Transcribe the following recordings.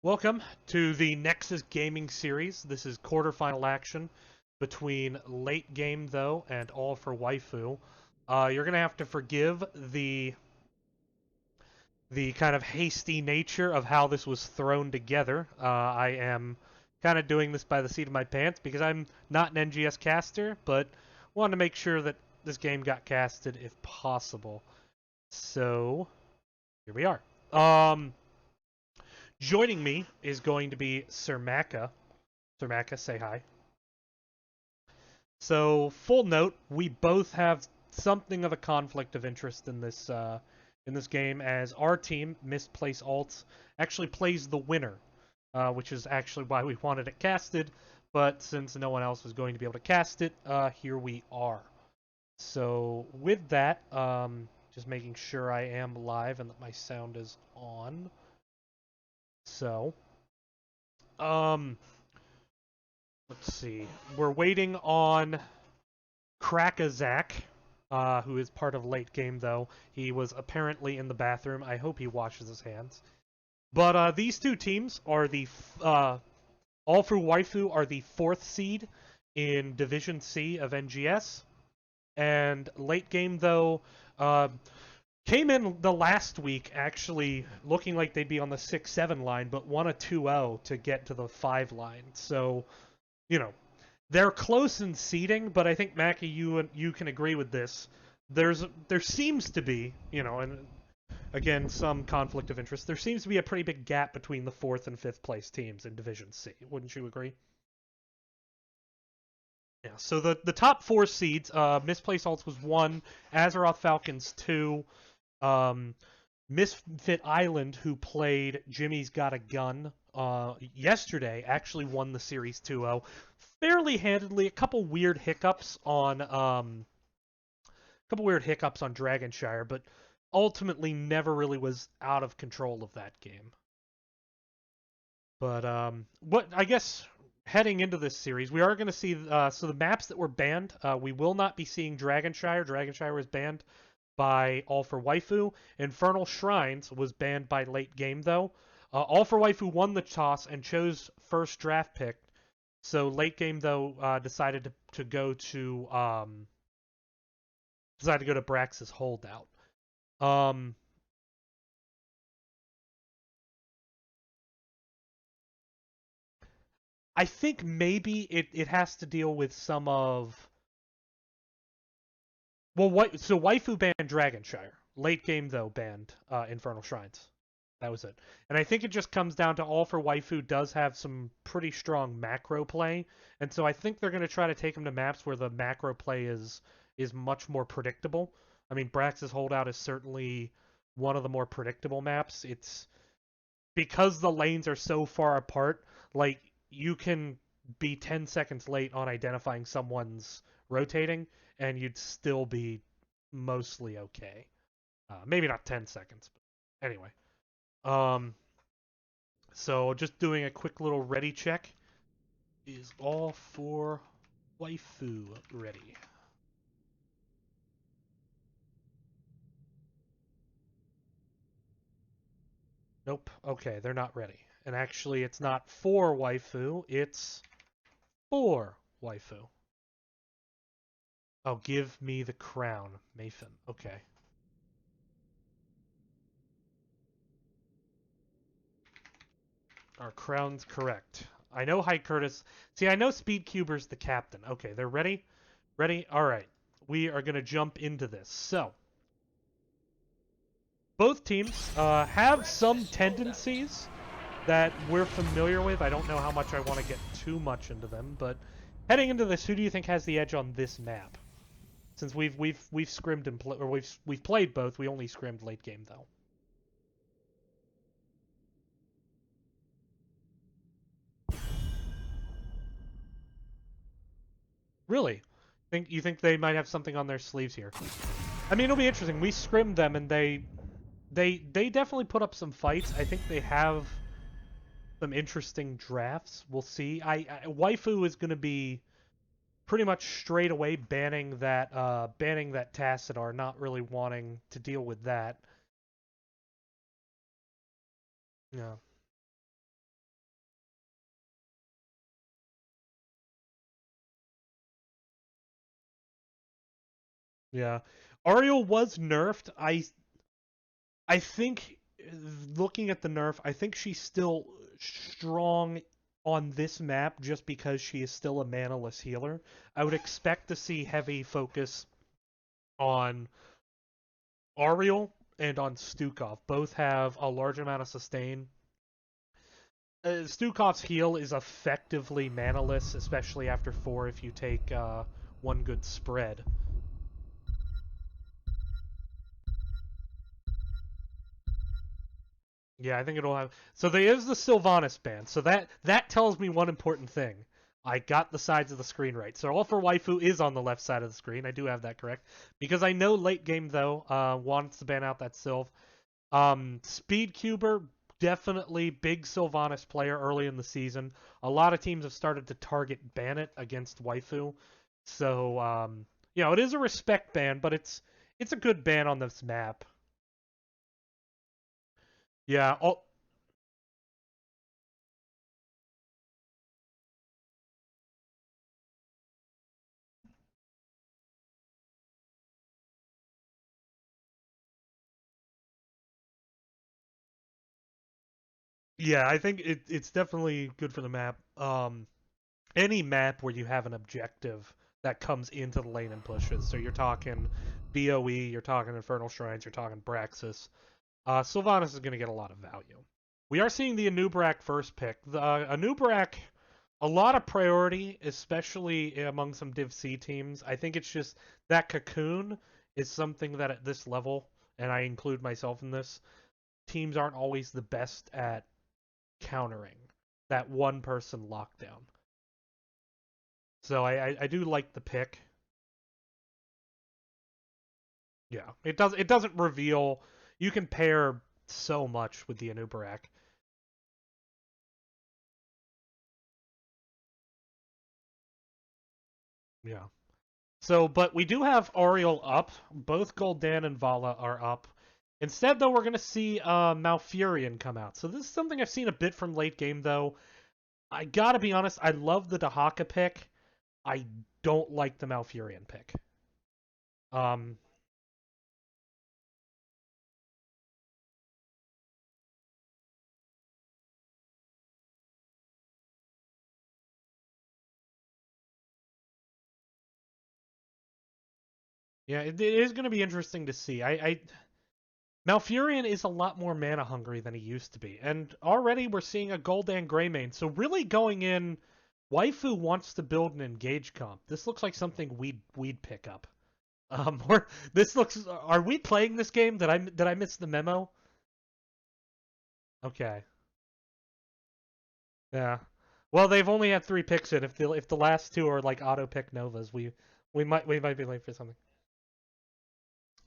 Welcome to the Nexus gaming series. This is quarterfinal action between Late Game Though and All for Waifu. You're gonna have to forgive the kind of hasty nature of how this was thrown together. I am kind of doing this by the seat of my pants because I'm not an NGS caster, but wanted to make sure that this game got casted if possible. So here we are. Joining me is going to be Sir Maka. Sir Maka, say hi. So, full note, we both have something of a conflict of interest in this game, as our team, Misplace Alt, actually plays the winner, which is actually why we wanted it casted. But since no one else was going to be able to cast it, here we are. So, with that, just making sure I am live and that my sound is on. So, um, let's see. We're waiting on Krakazak, who is part of Late Game, though. He was apparently in the bathroom. I hope he washes his hands. But these two teams are All for Waifu are the fourth seed in Division C of NGS. And Late Game, though, came in the last week actually looking like they'd be on the 6-7 line, but won a 2-0 to get to the 5 line. So, you know, they're close in seeding, but I think Mackie, you can agree with this. There seems to be, and again, some conflict of interest. There seems to be a pretty big gap between the 4th and 5th place teams in Division C. Wouldn't you agree? Yeah. So the top 4 seeds, Misplaced Alts was 1, Azeroth Falcons 2, Misfit Island, who played Jimmy's Got a Gun yesterday, actually won the series 2-0 fairly handedly. A couple weird hiccups on Dragonshire, but ultimately never really was out of control of that game. But what I guess heading into this series, we are going to see so the maps that were banned. We will not be seeing Dragonshire. Dragonshire was banned by All for Waifu. Infernal Shrines was banned by Late Game, though. All for Waifu won the toss and chose first draft pick. So Late Game, though, decided to go to Brax's Holdout. I think maybe it has to deal with some of. Well, so Waifu banned Dragonshire. Late Game, though, banned Infernal Shrines. That was it. And I think it just comes down to All for Waifu does have some pretty strong macro play, and so I think they're going to try to take them to maps where the macro play is much more predictable. I mean, Brax's Holdout is certainly one of the more predictable maps. It's because the lanes are so far apart, like you can be 10 seconds late on identifying someone's rotating and you'd still be mostly okay. Maybe not 10 seconds, but anyway. Um, so just doing a quick little ready check. Is All for Waifu ready? Nope. Okay, they're not ready. And actually, it's not for Waifu, it's for Waifu. Oh, give me the crown, Mathan. Okay. Our crown's correct. I know High Curtis. See, I know Speedcuber's the captain. Okay, they're ready? Ready? All right. We are going to jump into this. So, both teams have some tendencies that we're familiar with. I don't know how much I want to get too much into them, but heading into this, who do you think has the edge on this map? Since we've scrimmed and or we've played both, we only scrimmed late game though. Really? You think they might have something on their sleeves here? I mean, it'll be interesting. We scrimmed them, and they definitely put up some fights. I think they have some interesting drafts. We'll see. Waifu is going to be pretty much straight away banning that Tassadar, not really wanting to deal with that. Yeah. Yeah. Ariel was nerfed. I think looking at the nerf, I think she's still strong on this map just because she is still a manaless healer. I would expect to see heavy focus on Ariel and on Stukov. Both have a large amount of sustain. Stukov's heal is effectively manaless, especially after 4 if you take one good spread. Yeah, I think it'll have. So there is the Sylvanas ban. So that tells me one important thing. I got the sides of the screen right. So all for Waifu is on the left side of the screen. I do have that correct. Because I know late game though wants to ban out that Sylv. Speedcuber, definitely big Sylvanas player early in the season. A lot of teams have started to target ban it against Waifu. So it is a respect ban, but it's a good ban on this map. Yeah, yeah, I think it's definitely good for the map. Any map where you have an objective that comes into the lane and pushes. So you're talking BOE, you're talking Infernal Shrines, you're talking Braxis. Sylvanas is going to get a lot of value. We are seeing the Anub'arak first pick. The Anub'arak, a lot of priority, especially among some Div C teams. I think it's just that Cocoon is something that at this level, and I include myself in this, teams aren't always the best at countering that one person lockdown. So I do like the pick. Yeah, it doesn't reveal. You can pair so much with the Anub'arak. Yeah. So, but we do have Ariel up. Both Gul'dan and Vala are up. Instead, though, we're going to see Malfurion come out. So this is something I've seen a bit from late game, though. I gotta be honest, I love the Dahaka pick. I don't like the Malfurion pick. Um, yeah, it is going to be interesting to see. Malfurion is a lot more mana hungry than he used to be, and already we're seeing a Gul'dan Greymane. So really going in, Waifu wants to build an engage comp. This looks like something we'd pick up. Or this looks. Are we playing this game? Did I miss the memo? Okay. Yeah. Well, they've only had 3 picks in. If the last 2 are like auto pick Novas, we might be late for something.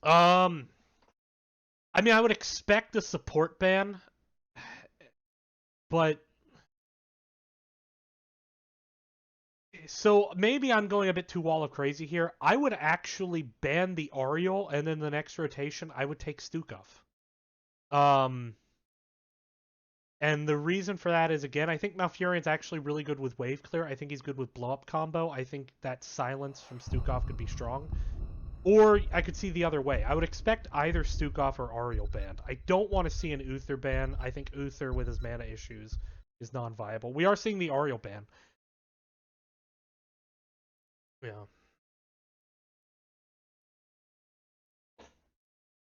Um, I mean, I would expect a support ban, but so maybe I'm going a bit too wall of crazy here. I would actually ban the Ariel, and then the next rotation I would take Stukov. Um, and the reason for that is again, I think Malfurion's actually really good with wave clear. I think he's good with blow up combo. I think that silence from Stukov could be strong. Or I could see the other way. I would expect either Stukov or Ariel banned. I don't want to see an Uther ban. I think Uther with his mana issues is non-viable. We are seeing the Ariel ban. Yeah.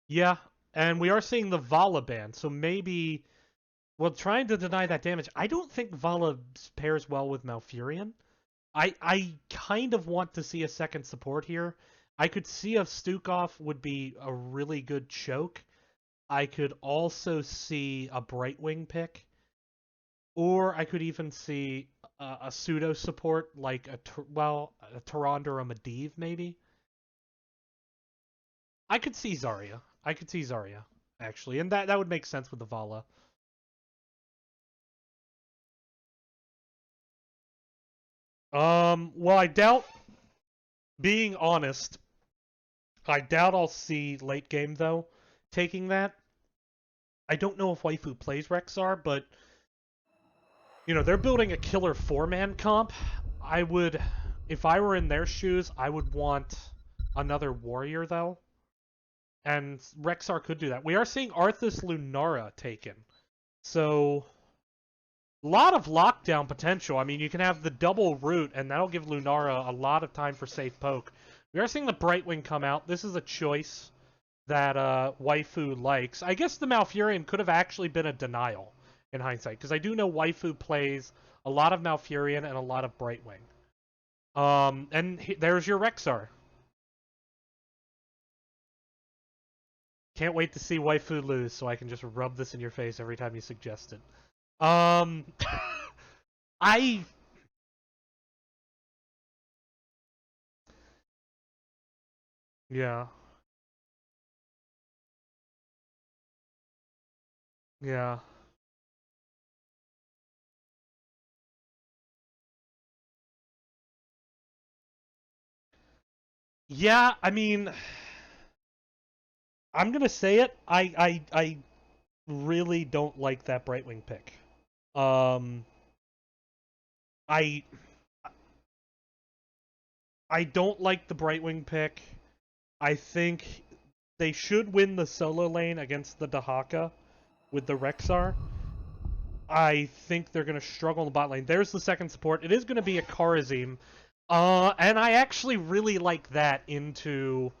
Yeah, and we are seeing the Vala ban. So maybe, well, trying to deny that damage. I don't think Vala pairs well with Malfurion. I kind of want to see a second support here. I could see if Stukov would be a really good choke. I could also see a Brightwing pick, or I could even see a pseudo support like a Tyrande or a Medivh maybe. I could see Zarya. I could see Zarya actually, and that would make sense with the Vala. Well, I doubt. Being honest, I doubt I'll see late game though taking that. I don't know if Waifu plays Rexar, but they're building a killer 4-man comp. I would, if I were in their shoes, I would want another warrior, though. And Rexar could do that. We are seeing Arthas Lunara taken. So, a lot of lockdown potential. I mean, you can have the double root, and that'll give Lunara a lot of time for safe poke. We are seeing the Brightwing come out. This is a choice that Waifu likes. I guess the Malfurion could have actually been a denial in hindsight, because I do know Waifu plays a lot of Malfurion and a lot of Brightwing. There's your Rexar. Can't wait to see Waifu lose so I can just rub this in your face every time you suggest it. I... Yeah. Yeah. Yeah, I mean... I'm gonna say it. I really don't like that Brightwing pick. Um... I... I don't like the Brightwing pick. I think they should win the solo lane against the Dahaka with the Rexar. I think they're going to struggle in the bot lane. There's the second support. It is going to be a Kharazim. And I actually really like that into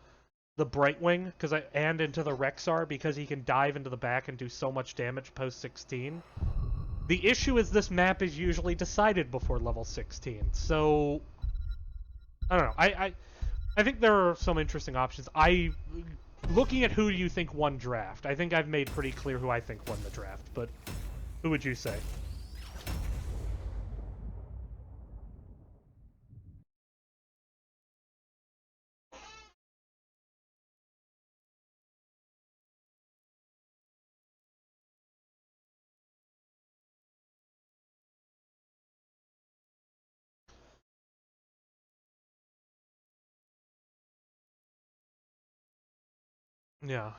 the Brightwing and into the Rexar because he can dive into the back and do so much damage post 16. The issue is this map is usually decided before level 16. So, I don't know. I think there are some interesting options. Looking at who you think won draft, I think I've made pretty clear who I think won the draft, but who would you say? Yeah.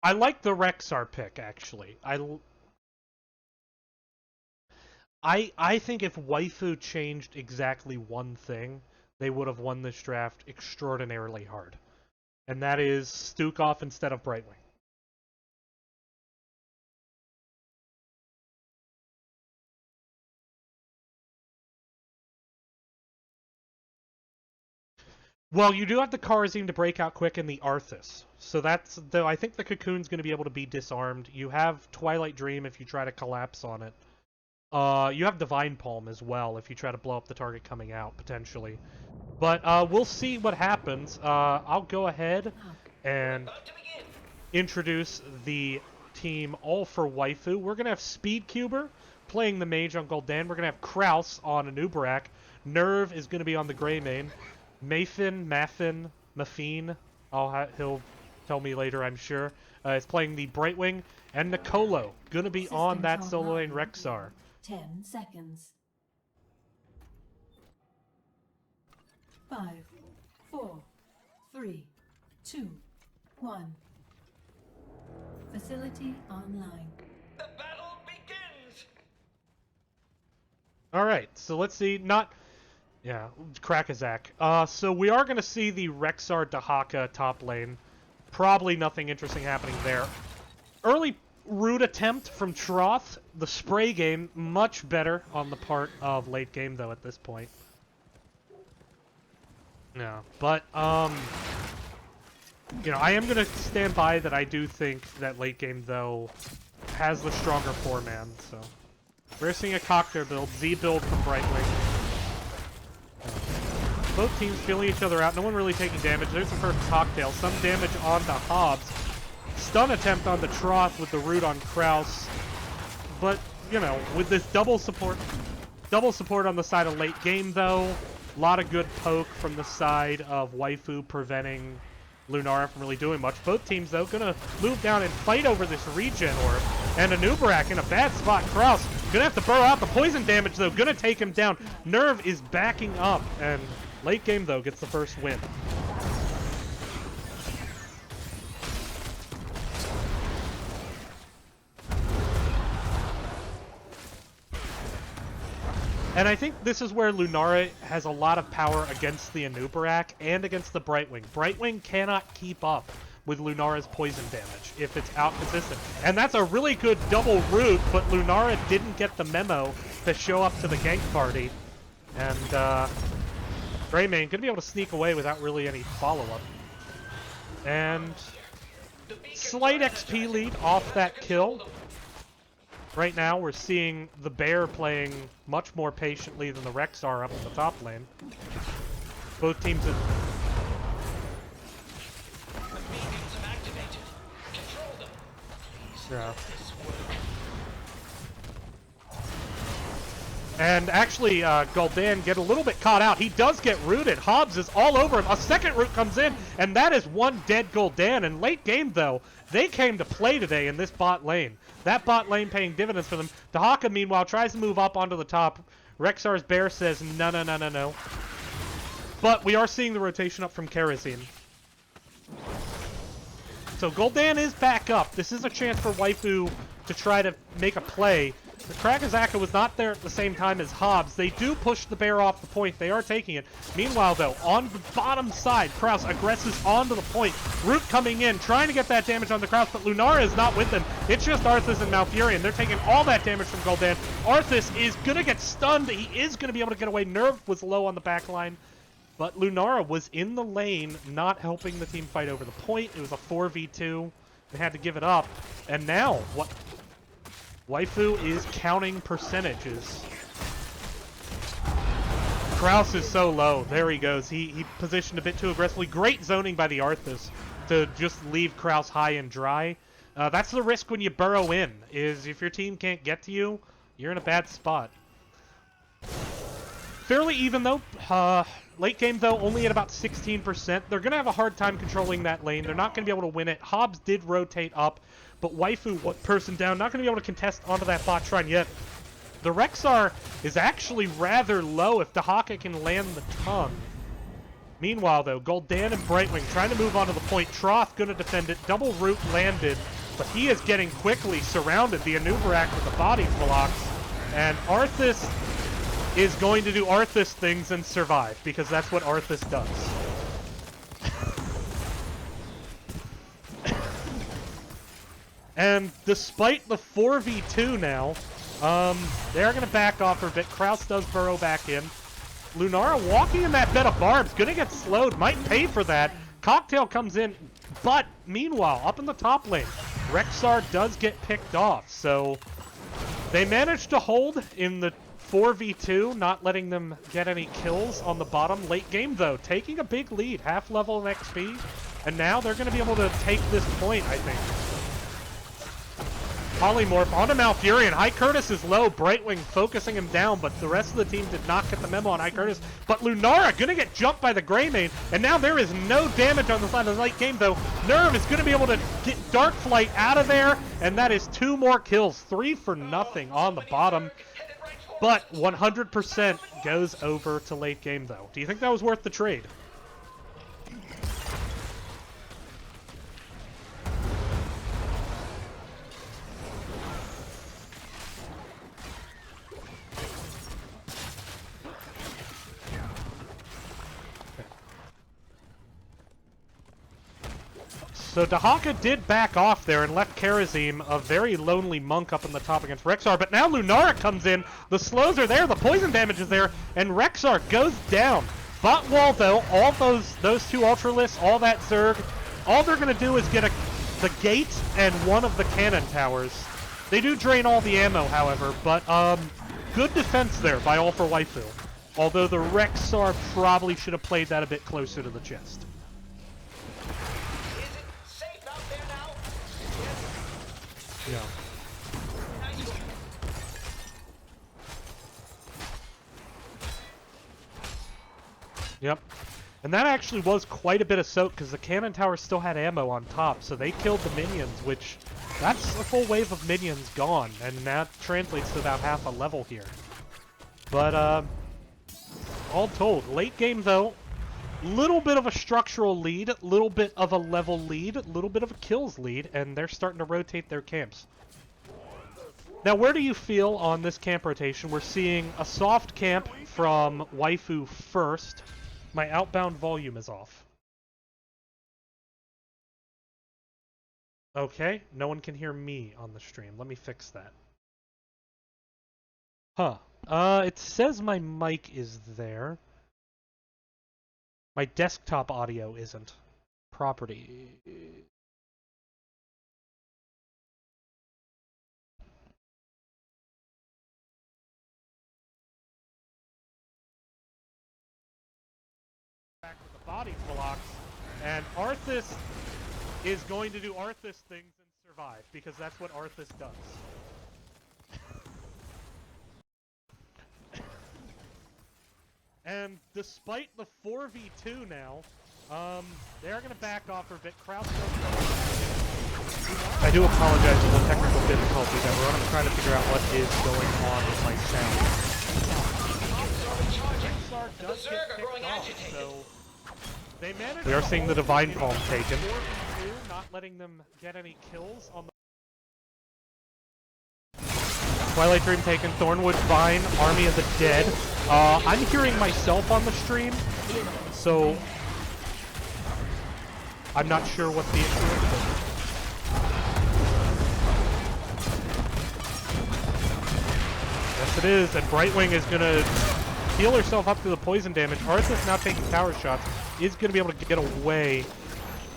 I like the Rexar pick, actually. I think if Waifu changed exactly one thing, they would have won this draft extraordinarily hard. And that is Stukov instead of Brightwing. Well, you do have the Kharazim to break out quick in the Arthas. So that's, though I think the Cocoon's going to be able to be disarmed. You have Twilight Dream if you try to collapse on it. You have Divine Palm as well if you try to blow up the target coming out, potentially. But we'll see what happens. I'll go ahead and introduce the team all for Waifu. We're going to have Speedcuber playing the mage on Gul'dan. We're going to have Kraus on Anubarak. Nerve is going to be on the Greymane. Maffin, he'll tell me later, I'm sure, is playing the Brightwing. And Nicolo, going to be on that solo lane Rexar. 10 seconds. 5, 4, 3, 2, 1. Facility online. The battle begins! Alright, so let's see. Yeah, Krakazak. So we are going to see the Rexar Dahaka top lane. Probably nothing interesting happening there. Early root attempt from Troth. The spray game, much better on the part of late game, though, at this point. Yeah, but, you know, I am going to stand by that I do think that late game, though, has the stronger 4-man, so. We're seeing a Cocktail build, Z build from Brightwing. Both teams feeling each other out. No one really taking damage. There's the first Cocktail. Some damage onto Hobbs. Stun attempt on the Troth with the root on Kraus. But, you know, with this double support on the side of late game, though. A lot of good poke from the side of Waifu preventing Lunara from really doing much. Both teams, though, gonna move down and fight over this regen orb. And Anubarak in a bad spot. Kraus gonna have to burrow out the poison damage, though. Gonna take him down. Nerve is backing up. And late game, though, gets the first win. And I think this is where Lunara has a lot of power against the Anubarak and against the Brightwing. Brightwing cannot keep up with Lunara's poison damage if it's out consistent. And that's a really good double root, but Lunara didn't get the memo to show up to the gank party. And Greymane gonna be able to sneak away without really any follow-up. And slight XP lead off that kill. Right now, we're seeing the Bear playing much more patiently than the Rexar up in the top lane. Both teams have... Yeah. And actually, Gul'dan get a little bit caught out. He does get rooted. Hobbs is all over him. A second root comes in, and that is one dead Gul'dan. And late game, though, they came to play today in this bot lane. That bot lane paying dividends for them. Dahaka, meanwhile, tries to move up onto the top. Rexar's Bear says, no, no, no, no, no. But we are seeing the rotation up from Kerosene. So Gul'dan is back up. This is a chance for Waifu to try to make a play. The Krakazaka was not there at the same time as Hobbs. They do push the Bear off the point. They are taking it. Meanwhile, though, on the bottom side, Kraus aggresses onto the point. Root coming in, trying to get that damage on the Kraus, but Lunara is not with them. It's just Arthas and Malfurion. They're taking all that damage from Gul'dan. Arthas is going to get stunned. He is going to be able to get away. Nerve was low on the back line. But Lunara was in the lane, not helping the team fight over the point. It was a 4v2. They had to give it up. And now, what? Waifu is counting percentages. Kraus is so low. There he goes. He positioned a bit too aggressively. Great zoning by the Arthas to just leave Kraus high and dry. That's the risk when you burrow in, is if your team can't get to you, you're in a bad spot. Fairly even, though. Late game, though, only at about 16%. They're going to have a hard time controlling that lane. They're not going to be able to win it. Hobbs did rotate up, but Waifu, one person down, not going to be able to contest onto that bot shrine yet. The Rexar is actually rather low if Dahaka can land the tongue. Meanwhile, though, Gul'dan and Brightwing trying to move onto the point. Troth going to defend it. Double root landed, but he is getting quickly surrounded. The Anubarak with the body blocks, and Arthas is going to do Arthas things and survive, because that's what Arthas does. And despite the 4v2 now, they're going to back off for a bit. Kraus does burrow back in. Lunara walking in that bed of barbs, going to get slowed, might pay for that. Cocktail comes in, but meanwhile, up in the top lane, Rexar does get picked off. So they managed to hold in the 4v2, not letting them get any kills on the bottom. Late game, though, taking a big lead, half level in XP, and now they're going to be able to take this point, I think. Polymorph onto Malfurion. High Curtis is low. Brightwing focusing him down, but the rest of the team did not get the memo on High Curtis. But Lunara going to get jumped by the Greymane, and now there is no damage on the side of the late game, though. Nerve is going to be able to get Dark Flight out of there, and that is 2 more kills. 3 for nothing on the bottom. But 100% goes over to late game, though. Do you think that was worth the trade? So Dahaka did back off there and left Karazim, a very lonely monk, up on the top against Rexar. But now Lunara comes in, the slows are there, the poison damage is there, and Rexar goes down. Bot wall, though, all those 2 Ultralisks, all that Zerg, all they're going to do is get the gate and one of the cannon towers. They do drain all the ammo, however, but good defense there by All for Waifu. Although the Rexar probably should have played that a bit closer to the chest. Yeah. Yep. And that actually was quite a bit of soak, because the cannon tower still had ammo on top, so they killed the minions, which, that's a full wave of minions gone, and that translates to about half a level here. But, all told, late game though, little bit of a structural lead, little bit of a level lead, little bit of a kills lead, and they're starting to rotate their camps. Now, where do you feel on this camp rotation? We're seeing a soft camp from Waifu first. My outbound volume is off. Okay, no one can hear me on the stream. Let me fix that. Huh. It says my mic is there. My desktop audio isn't. Property. Back with the body blocks, and Arthas is going to do Arthas things and survive, because that's what Arthas does. And despite the 4v2 now, they're going to back off for a bit. Kraus I do apologize for the technical difficulties, everyone. I'm trying to figure out what is going on with my sound. Does get kicked off, so they managed. We are seeing the Divine Palm taken. 4v2, not letting them get any kills on the Twilight Dream taken, Thornwood Vine, Army of the Dead. I'm hearing myself on the stream, so I'm not sure what the issue is. Yes, it is, and Brightwing is going to heal herself up to the poison damage. Arthas now taking tower shots, is going to be able to get away.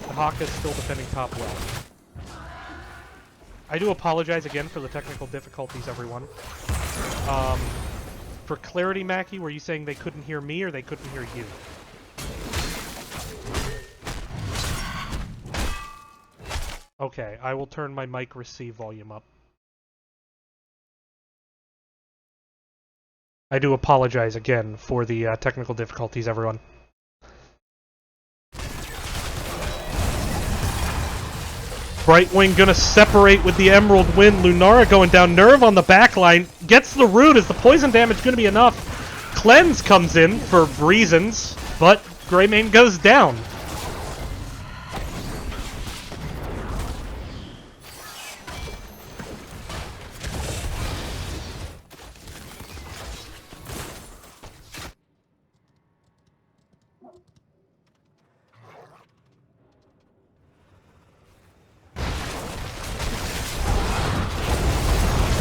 The Hawk is still defending top well. I do apologize again for the technical difficulties, everyone. For clarity, Mackie, were you saying they couldn't hear me or they couldn't hear you? Okay, I will turn my mic receive volume up. I do apologize again for the technical difficulties, everyone. Brightwing gonna separate with the Emerald Wind. Lunara going down. Nerve on the backline. Gets the root. Is the poison damage gonna be enough? Cleanse comes in for reasons, but Greymane goes down.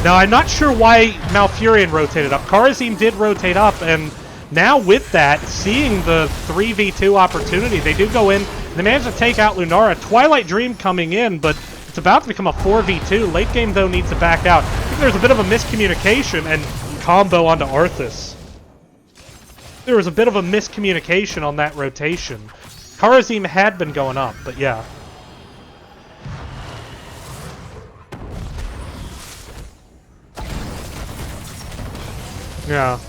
Now, I'm not sure why Malfurion rotated up. Kharazim did rotate up, and now with that, seeing the 3v2 opportunity, they do go in. They manage to take out Lunara. Twilight Dream coming in, but it's about to become a 4v2. Late game, though, needs to back out. I think there's a bit of a miscommunication, and combo onto Arthas. There was a bit of a miscommunication on that rotation. Kharazim had been going up, but yeah. Yeah.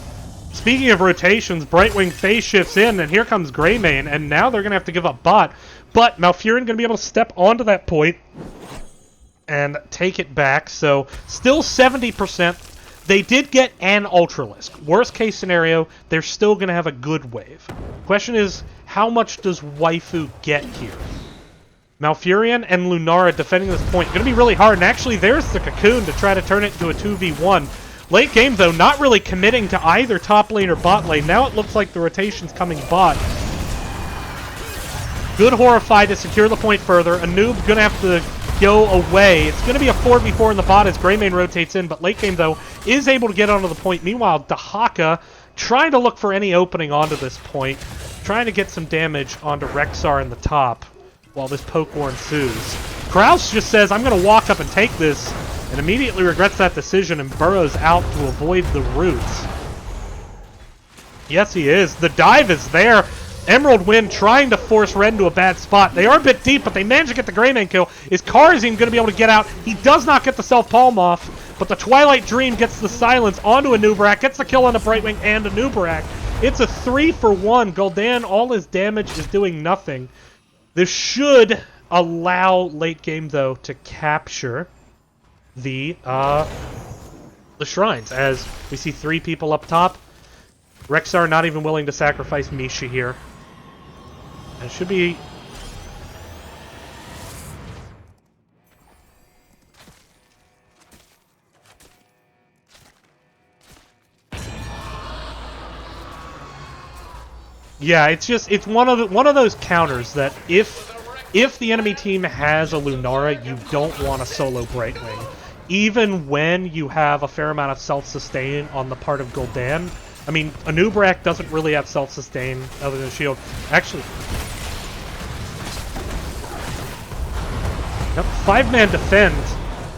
Speaking of rotations, Brightwing phase shifts in, and here comes Greymane, and now they're going to have to give up bot. But Malfurion going to be able to step onto that point and take it back. So, still 70%. They did get an Ultralisk. Worst case scenario, they're still going to have a good wave. Question is, how much does Waifu get here? Malfurion and Lunara defending this point. Going to be really hard, and actually there's the Cocoon to try to turn it into a 2v1. Late game, though, not really committing to either top lane or bot lane. Now it looks like the rotation's coming bot. Good Horrify to secure the point further. Anub going to have to go away. It's going to be a 4v4 in the bot as Greymane rotates in, but late game, though, is able to get onto the point. Meanwhile, Dahaka trying to look for any opening onto this point, trying to get some damage onto Rexxar in the top while this poke war ensues. Kraus just says, I'm going to walk up and take this, and immediately regrets that decision and burrows out to avoid the roots. Yes, he is. The dive is there. Emerald Wind trying to force Ren to a bad spot. They are a bit deep, but they manage to get the Greymane kill. Is Kharazim going to be able to get out? He does not get the self-palm off, but the Twilight Dream gets the silence onto Anubarak, gets the kill on the Brightwing and Anubarak. It's a 3-for-1. Gul'dan, all his damage is doing nothing. This should allow late game, though, to capture the shrines, as we see 3 people up top. Rexxar not even willing to sacrifice Misha here. And it should be... Yeah, it's one of those counters that if the enemy team has a Lunara, you don't want to solo Brightwing. Even when you have a fair amount of self-sustain on the part of Gul'dan. I mean, Anub'arak doesn't really have self-sustain other than shield. Actually, yep, 5-man defend.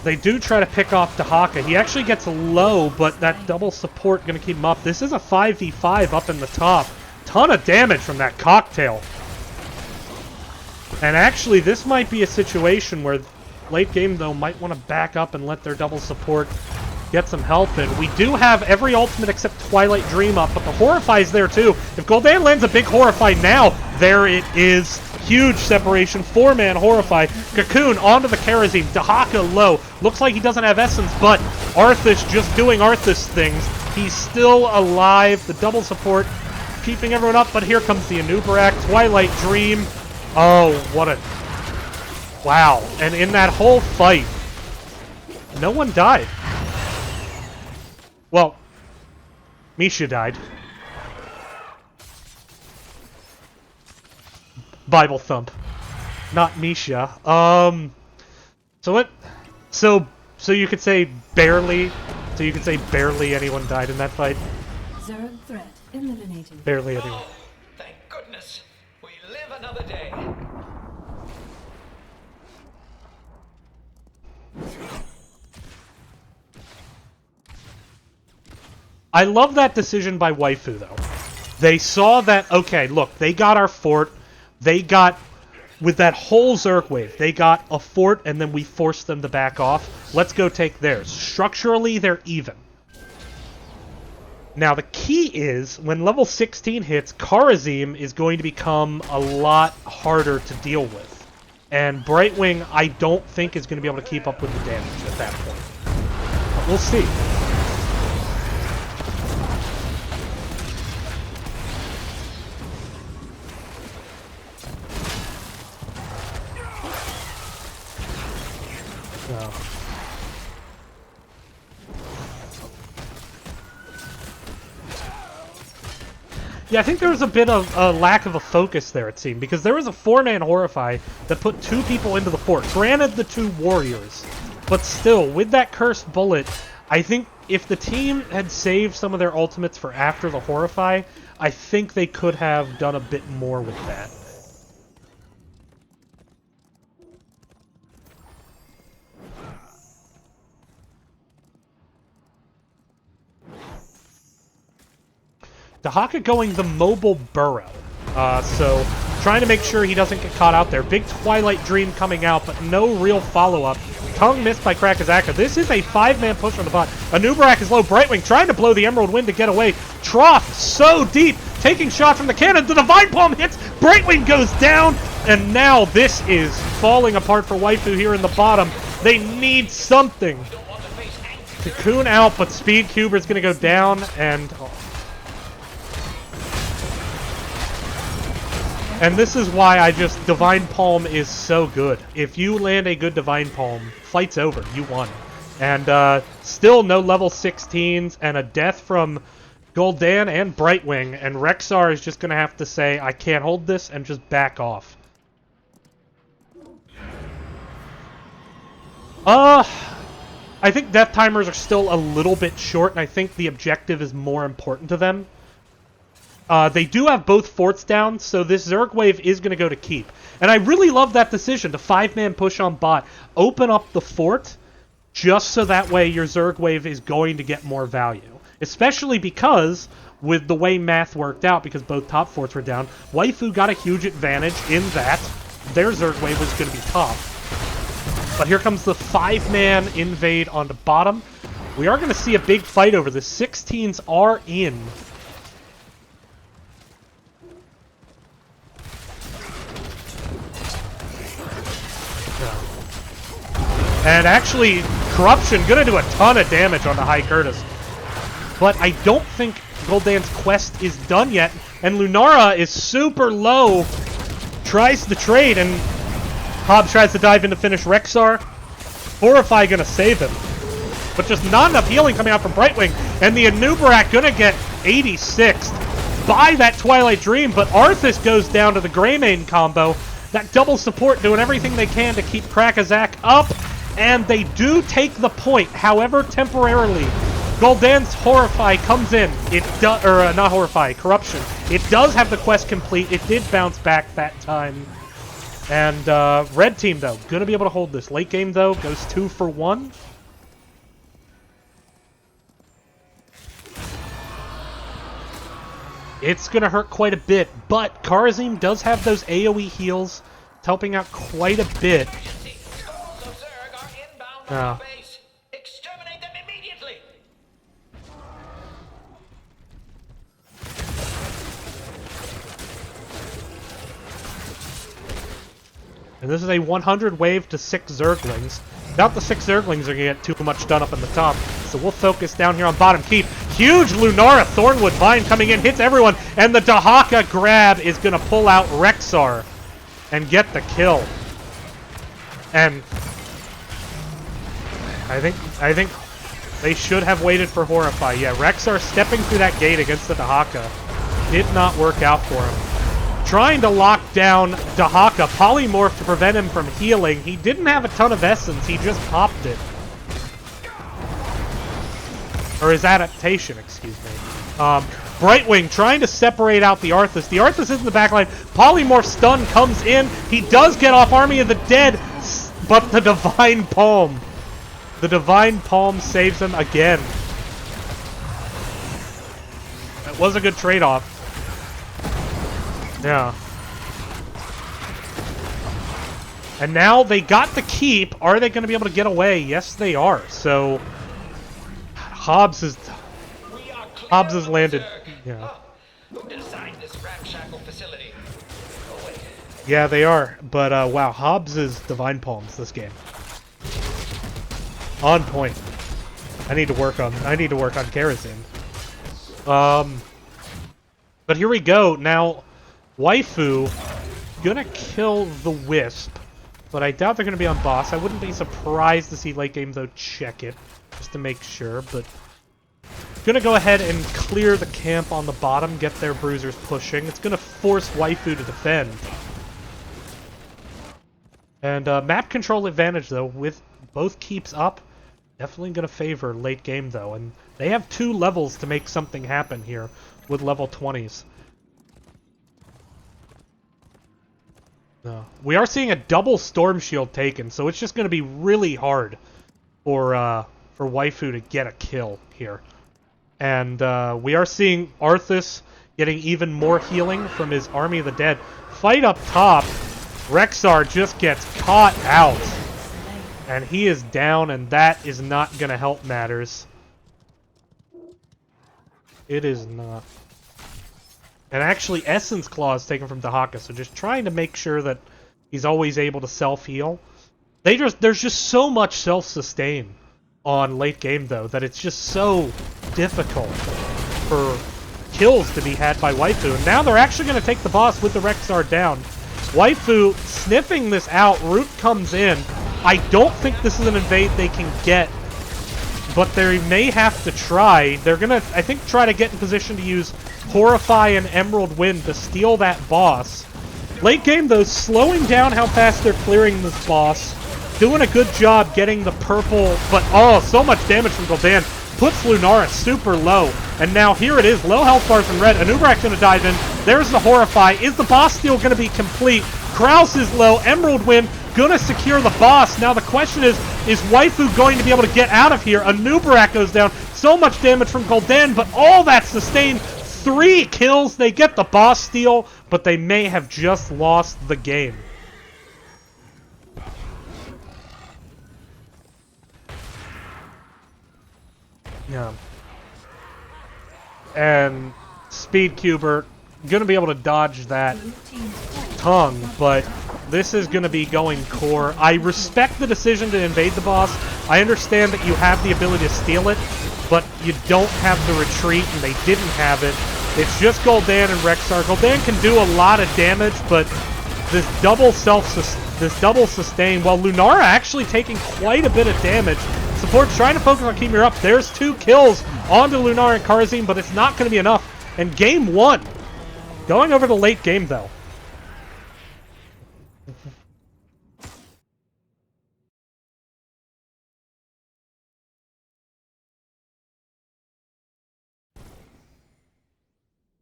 They do try to pick off Dahaka. He actually gets low, but that double support going to keep him up. This is a 5v5 up in the top. Ton of damage from that cocktail. And actually, this might be a situation where late game, though, might want to back up and let their double support get some help in. We do have every ultimate except Twilight Dream up, but the Horrify is there too. If Gul'dan lands a big Horrify now, there it is. Huge separation. 4-man Horrify. Cocoon onto the Karazim. Dahaka low. Looks like he doesn't have Essence, but Arthas just doing Arthas things. He's still alive. The double support keeping everyone up, but here comes the Anub'arak. Twilight Dream. Oh, what a... Wow. And in that whole fight, no one died. Well, Misha died. Bible thump. Not Misha. So you could say barely. So you could say barely anyone died in that fight. Zerg threat eliminated. Barely anyone. Oh, thank goodness. We live another day. I love that decision by Waifu, though. They saw that, okay, look, they got our fort. They got, with that whole Zerg wave, they got a fort, and then we forced them to back off. Let's go take theirs. Structurally, they're even. Now, the key is, when level 16 hits, Karazim is going to become a lot harder to deal with. And Brightwing, I don't think, is going to be able to keep up with the damage at that point. But we'll see. No. Yeah, I think there was a bit of a lack of a focus there, it seemed, because there was a 4-man Horrify that put 2 people into the fort. Granted, the 2 warriors, but still, with that cursed bullet, I think if the team had saved some of their ultimates for after the Horrify, I think they could have done a bit more with that. Dahaka going the mobile burrow. So trying to make sure he doesn't get caught out there. Big Twilight Dream coming out, but no real follow-up. Tongue missed by Krakazaka. This is a 5-man push on the bot. Anub'arak is low. Brightwing trying to blow the Emerald Wind to get away. Trough so deep. Taking shots from the cannon. The Divine Palm hits. Brightwing goes down. And now this is falling apart for Waifu here in the bottom. They need something. Cocoon out, but Speed Cuber's going to go down. And this is why I just... Divine Palm is so good. If you land a good Divine Palm, fight's over. You won. And still no level 16s, and a death from Gul'dan and Brightwing, and Rexxar is just going to have to say, I can't hold this, and just back off. I think death timers are still a little bit short, and I think the objective is more important to them. They do have both forts down, so this Zerg wave is going to go to keep. And I really love that decision to 5-man push on bot. Open up the fort, just so that way your Zerg wave is going to get more value. Especially because, with the way math worked out, because both top forts were down, Waifu got a huge advantage in that their Zerg wave was going to be top. But here comes the 5-man invade on the bottom. We are going to see a big fight over this. 16s are in. And actually, Corruption gonna do a ton of damage on the High Curtis. But I don't think Gul'dan's quest is done yet. And Lunara is super low. Tries to trade, and Hobbs tries to dive in to finish Rexxar. Horrify gonna save him. But just not enough healing coming out from Brightwing. And the Anub'arak gonna get 86'd. by that Twilight Dream, but Arthas goes down to the Greymane combo. That double support doing everything they can to keep Krakazak up, and they do take the point, however temporarily. Gul'dan's Horrify comes in. It does, or not Horrify, Corruption. It does have the quest complete. It did bounce back that time. And red team, though, gonna be able to hold this. Late game, though, goes 2 for 1. It's gonna hurt quite a bit, but Karazim does have those AoE heals. It's helping out quite a bit. Oh. Exterminate them immediately. And this is a 100 wave to 6 Zerglings. Doubt the 6 Zerglings are going to get too much done up in the top, so we'll focus down here on bottom keep. Huge Lunara Thornwood Vine coming in, hits everyone, and the Dahaka grab is going to pull out Rexar and get the kill. And I think they should have waited for Horrify. Yeah, Rexar stepping through that gate against the Dahaka did not work out for him. Trying to lock down Dahaka, Polymorph to prevent him from healing. He didn't have a ton of essence, he just popped it. Or his adaptation, excuse me. Brightwing trying to separate out the Arthas. The Arthas is in the backline. Polymorph stun comes in. He does get off Army of the Dead, but the Divine Palm. The Divine Palm saves him again. That was a good trade-off. Yeah. And now they got the keep. Are they going to be able to get away? Yes, they are. So Hobbs has landed. Yeah. Who designed this ramshackle facility? Oh, wait. Yeah, they are. But wow, Hobbs is Divine Palms this game. On point. I need to work on Karazim. But here we go. Now Waifu gonna kill the Wisp, but I doubt they're gonna be on boss. I wouldn't be surprised to see late game though check it just to make sure, but gonna go ahead and clear the camp on the bottom, get their bruisers pushing. It's gonna force Waifu to defend. And map control advantage though, with both keeps up, definitely gonna favor late game though, and they have 2 levels to make something happen here with level 20s. We are seeing a double Storm Shield taken, so it's just going to be really hard for Waifu to get a kill here. And we are seeing Arthas getting even more healing from his Army of the Dead. Fight up top, Rexar just gets caught out. And he is down, and that is not going to help matters. It is not. And actually, Essence Claw is taken from Dahaka, so just trying to make sure that he's always able to self-heal. There's just so much self-sustain on late game, though, that it's just so difficult for kills to be had by Waifu. And now they're actually going to take the boss with the Rexar down. Waifu sniffing this out. Root comes in. I don't think this is an invade they can get, but they may have to try. They're going to, I think, try to get in position to use Horrify and Emerald Wind to steal that boss. Late game, though, slowing down how fast they're clearing this boss. Doing a good job getting the purple, but oh, so much damage from Gul'dan. Puts Lunara super low. And now here it is, low health bars from red. Anubarak's going to dive in. There's the Horrify. Is the boss steal going to be complete? Kraus is low. Emerald Wind going to secure the boss. Now the question is Waifu going to be able to get out of here? Anubarak goes down. So much damage from Gul'dan, but all that sustained. 3 kills. They get the boss steal, but they may have just lost the game. Yeah. And Speedcuber gonna be able to dodge that tongue, but this is gonna be going core. I respect the decision to invade the boss. I understand that you have the ability to steal it, but you don't have the retreat, and they didn't have it. It's just Gul'dan and Rexar. Gul'dan can do a lot of damage, but this double sustain, while Lunara actually taking quite a bit of damage. Support's trying to focus on keeping her up. There's 2 kills onto Lunara and Karazim, but it's not going to be enough. And game 1 Going over the late game, though.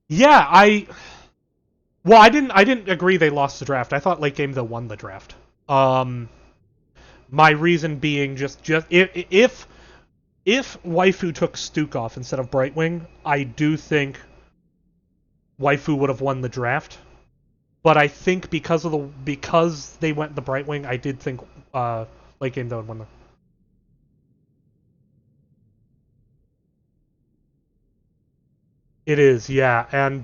Yeah, well, I didn't agree they lost the draft. I thought late game they won the draft. My reason being just if Waifu took Stukov instead of Brightwing, I do think Waifu would have won the draft. But I think because they went the Brightwing, I did think late game they would win the. It is, yeah, and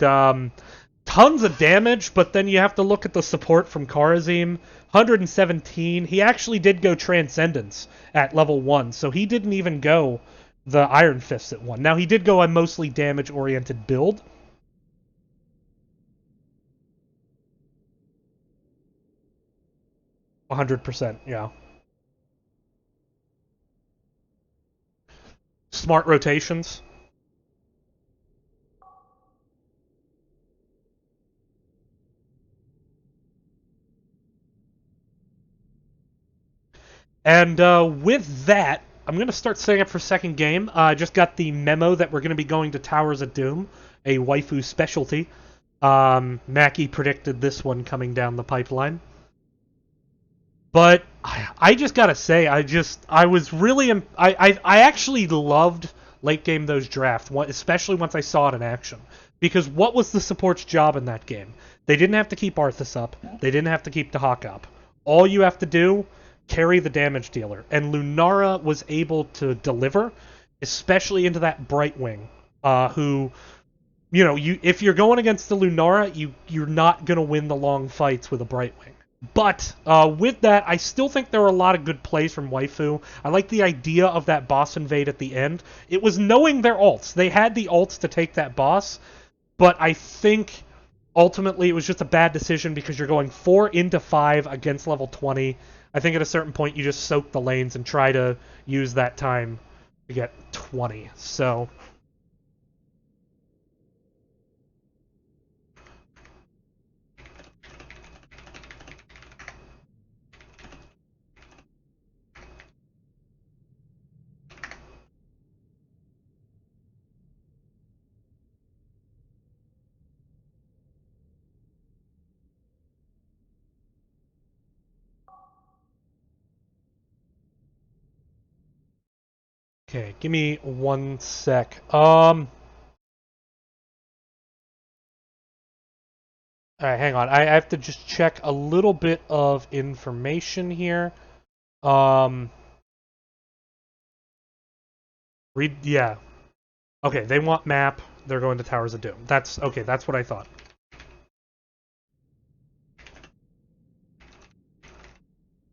tons of damage, but then you have to look at the support from Karazim. 117. He actually did go Transcendence at level 1, so he didn't even go the Iron Fists at 1. Now, he did go a mostly damage-oriented build. 100%, yeah. Smart rotations. And with that, I'm going to start setting up for second game. I just got the memo that we're going to be going to Towers of Doom, a waifu specialty. Mackie predicted this one coming down the pipeline. But I just gotta say, I was really I actually loved late game those draft, especially once I saw it in action. Because what was the support's job in that game? They didn't have to keep Arthas up. They didn't have to keep Dahak up. All you have to do, carry the damage dealer. And Lunara was able to deliver, especially into that Brightwing, who, you know, if you're going against the Lunara, you're not gonna win the long fights with a Brightwing. But with that, I still think there were a lot of good plays from Waifu. I like the idea of that boss invade at the end. It was knowing their ults. They had the ults to take that boss, but I think ultimately it was just a bad decision because you're going 4 into 5 against level 20. I think at a certain point you just soak the lanes and try to use that time to get 20. So okay, give me 1 sec. All right, hang on. I have to just check a little bit of information here. Um, read, yeah. Okay, they want map. They're going to Towers of Doom. That's okay. That's what I thought.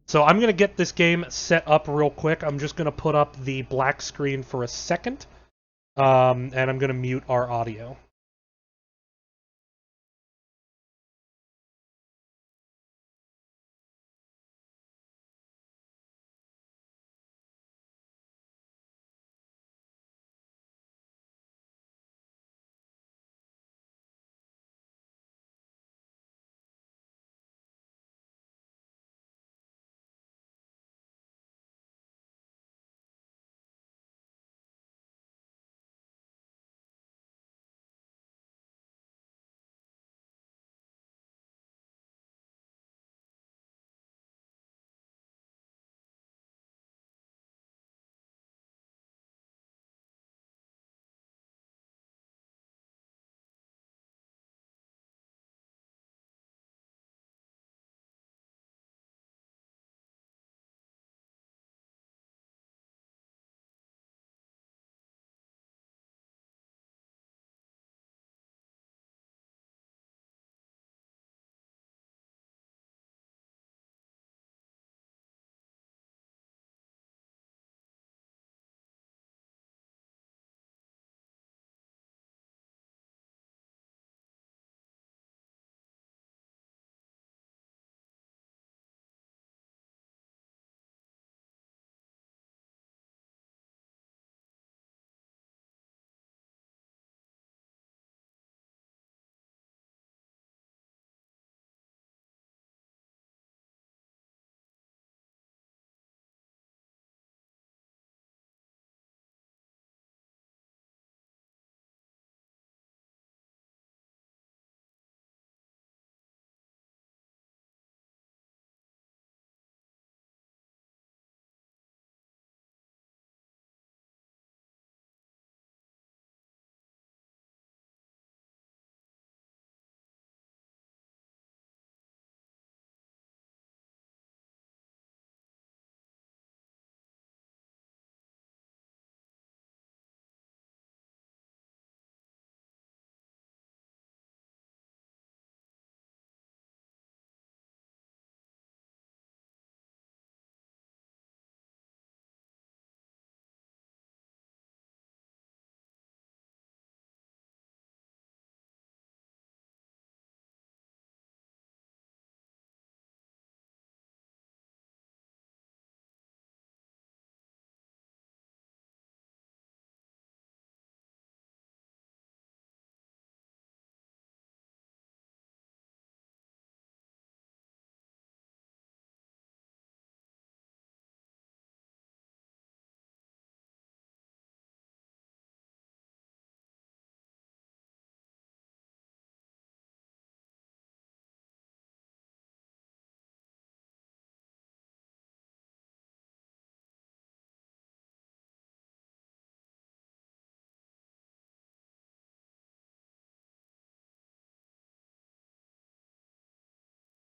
So I'm gonna get this game set up real quick. I'm just gonna put up the black screen for a second, and I'm gonna mute our audio.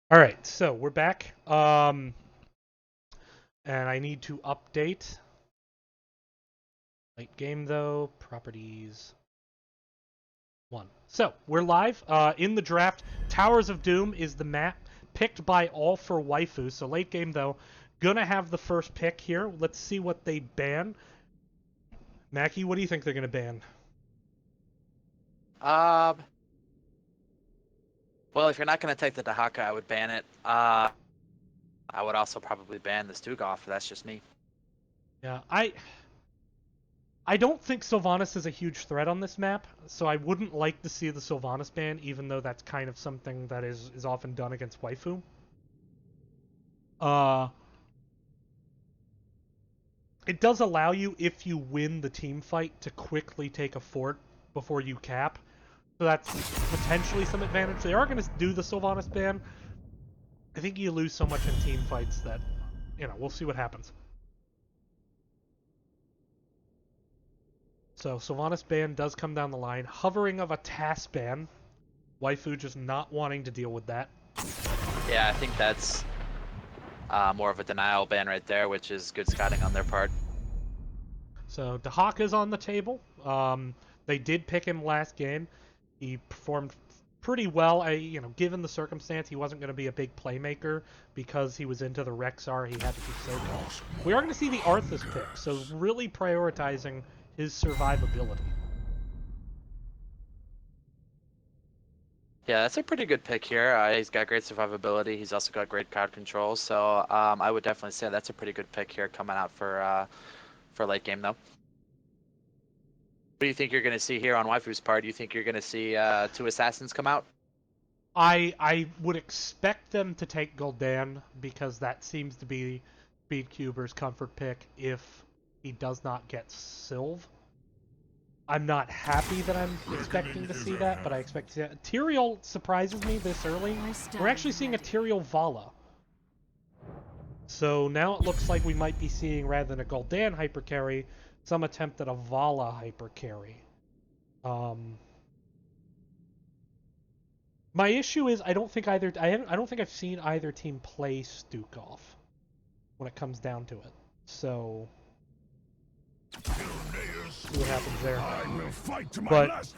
All right, so we're back. And I need to update. Late game though, properties 1. So we're live. In the draft, Towers of Doom is the map picked by All for Waifu. So late game though, gonna have the first pick here. Let's see what they ban. Mackie, what do you think they're gonna ban? Well, if you're not going to take the Dahaka, I would ban it. I would also probably ban the Stugoff. That's just me. Yeah, I don't think Sylvanas is a huge threat on this map, so I wouldn't like to see the Sylvanas ban, even though that's kind of something that is often done against Waifu. It does allow you, if you win the team fight, to quickly take a fort before you cap. So that's potentially some advantage. They are going to do the Sylvanas ban. I think you lose so much in team fights that, we'll see what happens. So Sylvanas ban does come down the line. Hovering of a TAS ban. Waifu just not wanting to deal with that. Yeah, I think that's more of a denial ban right there, which is good scouting on their part. So Dahaka's on the table. They did pick him last game. He performed pretty well. Given the circumstance, he wasn't going to be a big playmaker because he was into the Rexar. He had to be so good. We are going to see the Arthas pick, so really prioritizing his survivability. Yeah, that's a pretty good pick here. He's got great survivability. He's also got great crowd control. So I would definitely say that's a pretty good pick here coming out for late game, though. What do you think you're going to see here on Waifu's part? Do you think you're going to see 2 assassins come out? I would expect them to take Gul'dan because that seems to be Speedcuber's comfort pick if he does not get Sylv. I'm not happy that I'm expecting to see that, but I expect to see that. Tyrael surprises me this early. We're actually seeing a Tyrael Vala. So now it looks like we might be seeing, rather than a Gul'dan hypercarry, some attempt at a Vala hypercarry. My issue is I don't think I've seen either team play Stukov when it comes down to it. So see what happens there. But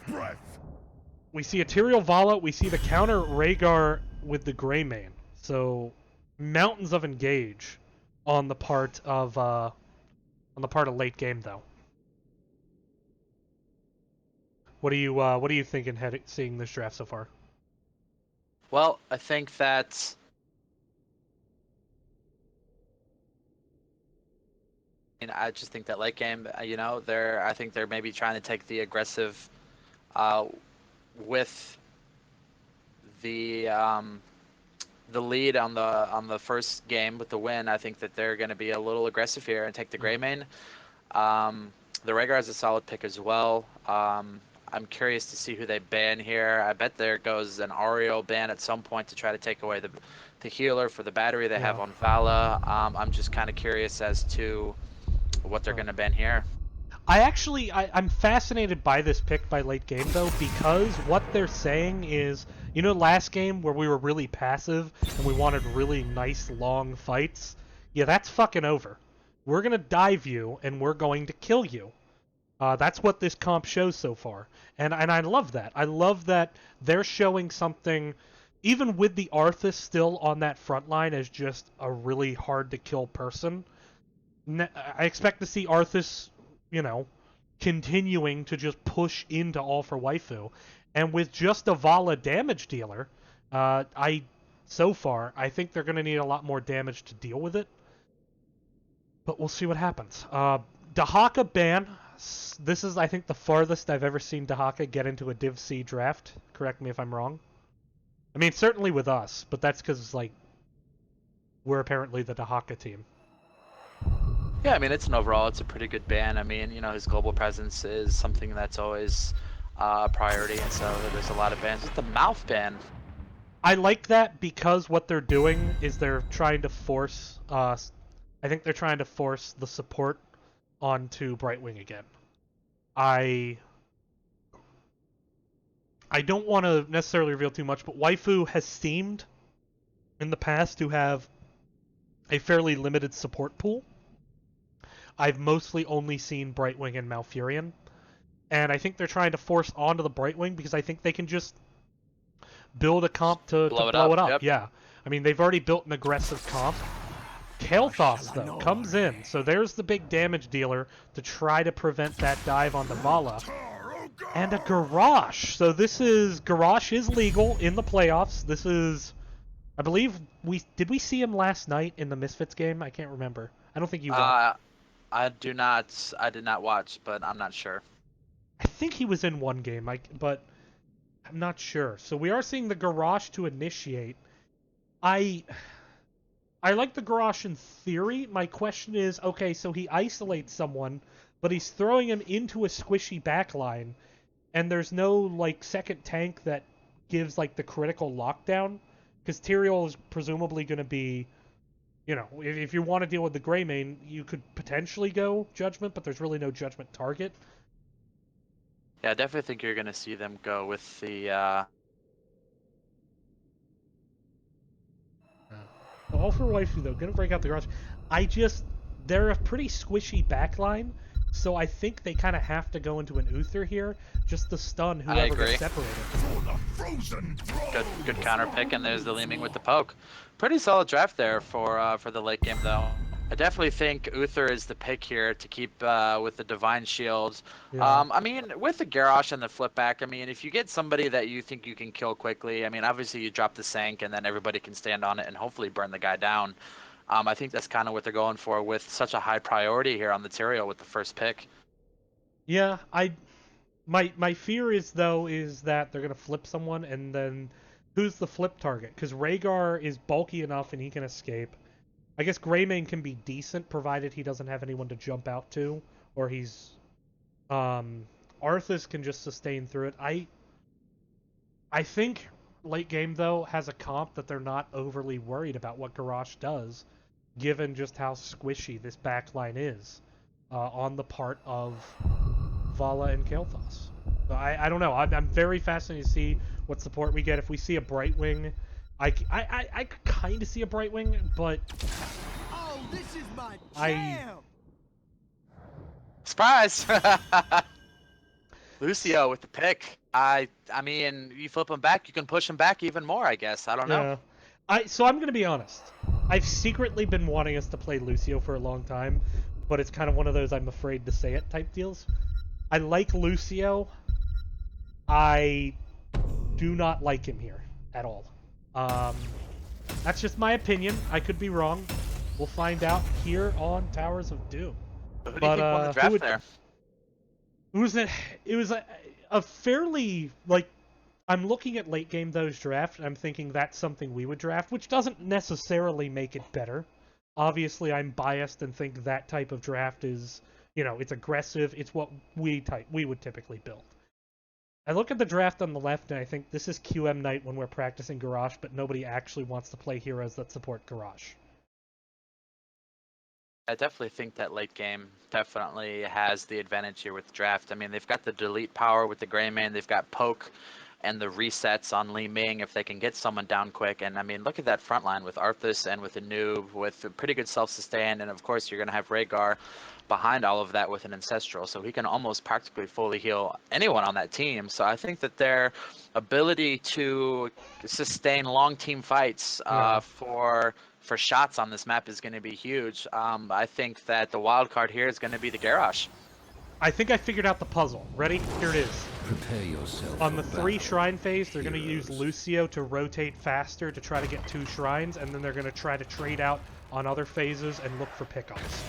we see a Tyrael Vala, we see the counter Rhaegar with the Greymane. So mountains of engage on the part of late game though. What are you thinking seeing this draft so far? Well, I think that I just think that late game, I think they're maybe trying to take the aggressive with the lead on the first game with the win. I think that they're going to be a little aggressive here and take the Greymane. The Rhaegar is a solid pick as well. I'm curious to see who they ban here. I bet there goes an Auriel ban at some point to try to take away the healer for the battery they have on Vala. I'm just kind of curious as to what they're going to ban here. I'm fascinated by this pick by late game though, because what they're saying is, last game where we were really passive and we wanted really nice long fights, yeah, that's fucking over. We're gonna dive you and we're going to kill you. That's what this comp shows so far, and I love that. I love that they're showing something, even with the Arthas still on that front line as just a really hard to kill person. I expect to see Arthas, continuing to just push into All for Waifu. And with just a Vala damage dealer, so far, I think they're going to need a lot more damage to deal with it. But we'll see what happens. Dahaka ban. This is, I think, the farthest I've ever seen Dahaka get into a Div C draft. Correct me if I'm wrong. I mean, certainly with us, but that's because, we're apparently the Dahaka team. Yeah, I mean, it's a pretty good ban. I mean, his global presence is something that's always a priority, and so there's a lot of bans. It's the mouth ban. I like that because what they're doing is they're trying to force I think they're trying to force the support onto Brightwing again. I don't want to necessarily reveal too much, but Waifu has seemed in the past who have a fairly limited support pool. I've mostly only seen Brightwing and Malfurion, and I think they're trying to force onto the Brightwing because I think they can just build a comp to blow it up. Yep. Yeah. I mean, they've already built an aggressive comp. Kael'thas, though, comes in, so there's the big damage dealer to try to prevent that dive on the Vala. And a Garrosh. So this is... Garrosh is legal in the playoffs. This is... I believe did we see him last night in the Misfits game? I can't remember. I don't think you watched. I did not watch, but I'm not sure. I think he was in one game, but I'm not sure. So we are seeing the Garrosh to initiate. I like the Garrosh in theory. My question is, okay, so he isolates someone, but he's throwing him into a squishy backline, and there's no, like, second tank that gives, like, the critical lockdown, because Tyrael is presumably going to be, you know, if you want to deal with the Greymane, you could potentially go Judgment, but there's really no Judgment target. Yeah, I definitely think you're going to see them go with the... All for Waifu, though. Gonna break out the Garrosh. They're a pretty squishy backline, so I think they kind of have to go into an Uther here, just to stun whoever gets separated. Good counter pick, and there's the Leeming with the poke. Pretty solid draft there for the late game, though. I definitely think Uther is the pick here to keep with the Divine Shield. Yeah. I mean, with the Garrosh and the flip back, I mean, if you get somebody that you think you can kill quickly, I mean, obviously you drop the Sank and then everybody can stand on it and hopefully burn the guy down. I think that's kind of what they're going for with such a high priority here on the Tyrael with the first pick. Yeah, my fear is that they're gonna flip someone, and then who's the flip target? Because Rhaegar is bulky enough and he can escape. I guess Greymane can be decent, provided he doesn't have anyone to jump out to, or he's... Arthas can just sustain through it. I think late game, though, has a comp that they're not overly worried about what Garrosh does, given just how squishy this backline is on the part of Vala and Kael'thas. So I don't know. I'm very fascinated to see what support we get. If we see a Brightwing... I could kind of see a Brightwing, but this is my jam. Surprise! Lucio with the pick. I mean, you flip him back, you can push him back even more, I guess. I don't know. So I'm going to be honest. I've secretly been wanting us to play Lucio for a long time, but it's kind of one of those I'm afraid to say it type deals. I like Lucio. I do not like him here at all. That's just my opinion. I could be wrong. We'll find out here on Towers of Doom. Who do you think won the draft there? It was a fairly, like, I'm looking at late game those draft, and I'm thinking that's something we would draft, which doesn't necessarily make it better. Obviously, I'm biased and think that type of draft is, you know, it's aggressive. It's what we would typically build. I look at the draft on the left, and I think this is QM night when we're practicing Garrosh, but nobody actually wants to play heroes that support Garrosh. I definitely think that late game definitely has the advantage here with the draft. I mean, they've got the delete power with the Greymane, they've got poke and the resets on Li Ming if they can get someone down quick. And I mean, look at that front line with Arthas and with a noob with a pretty good self-sustain, and of course you're going to have Rhaegar behind all of that with an Ancestral, so he can almost practically fully heal anyone on that team. So I think that their ability to sustain long team fights for shots on this map is going to be huge. I think that the wild card here is going to be the Garrosh. I think I figured out the puzzle. Ready? Here it is. Prepare yourself. On the 3 shrine phase, they're going to use Lucio to rotate faster to try to get 2 shrines, and then they're going to try to trade out on other phases and look for pickups.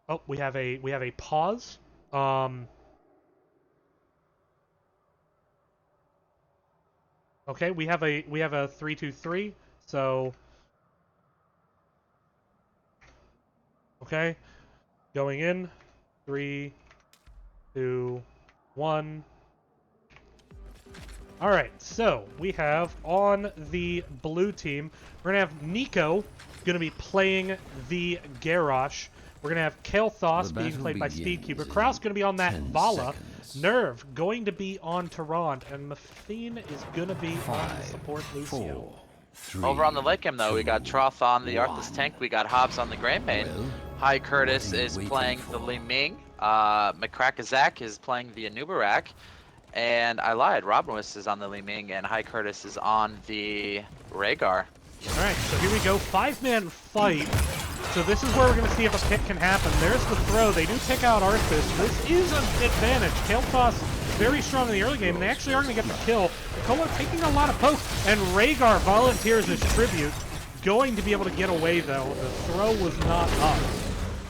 Oh, we have a pause. Okay, we have a 3-2-3. So okay, going in 3, 2, 1. All right, so we have on the blue team, we're gonna have Nico gonna be playing the Garrosh. We're gonna have Kael'thas The being battle played by begins Speedcuber. in Kraus gonna be on that 10 Vala. seconds. Nerve going to be on Tyrant, and Mafine is gonna be on the 5, support Lucio. 4, 3, Over on the late game, though, we got 2, Troth on the Arthas 1. tank. We got Hobbs on the Grey Main. Well, High Curtis what are you is waiting playing for? the Li Ming. McCrackazak is playing the Anubarak. And I lied. Robinwis is on the Li Ming, and High Curtis is on the Rhaegar. Alright, so here we go. 5-man fight. So this is where we're going to see if a pick can happen. There's the throw. They do pick out Arthas. This is an advantage. Kael'thas very strong in the early game, and they actually are going to get the kill. Nicolo taking a lot of poke, and Rhaegar volunteers his tribute. Going to be able to get away, though. The throw was not up.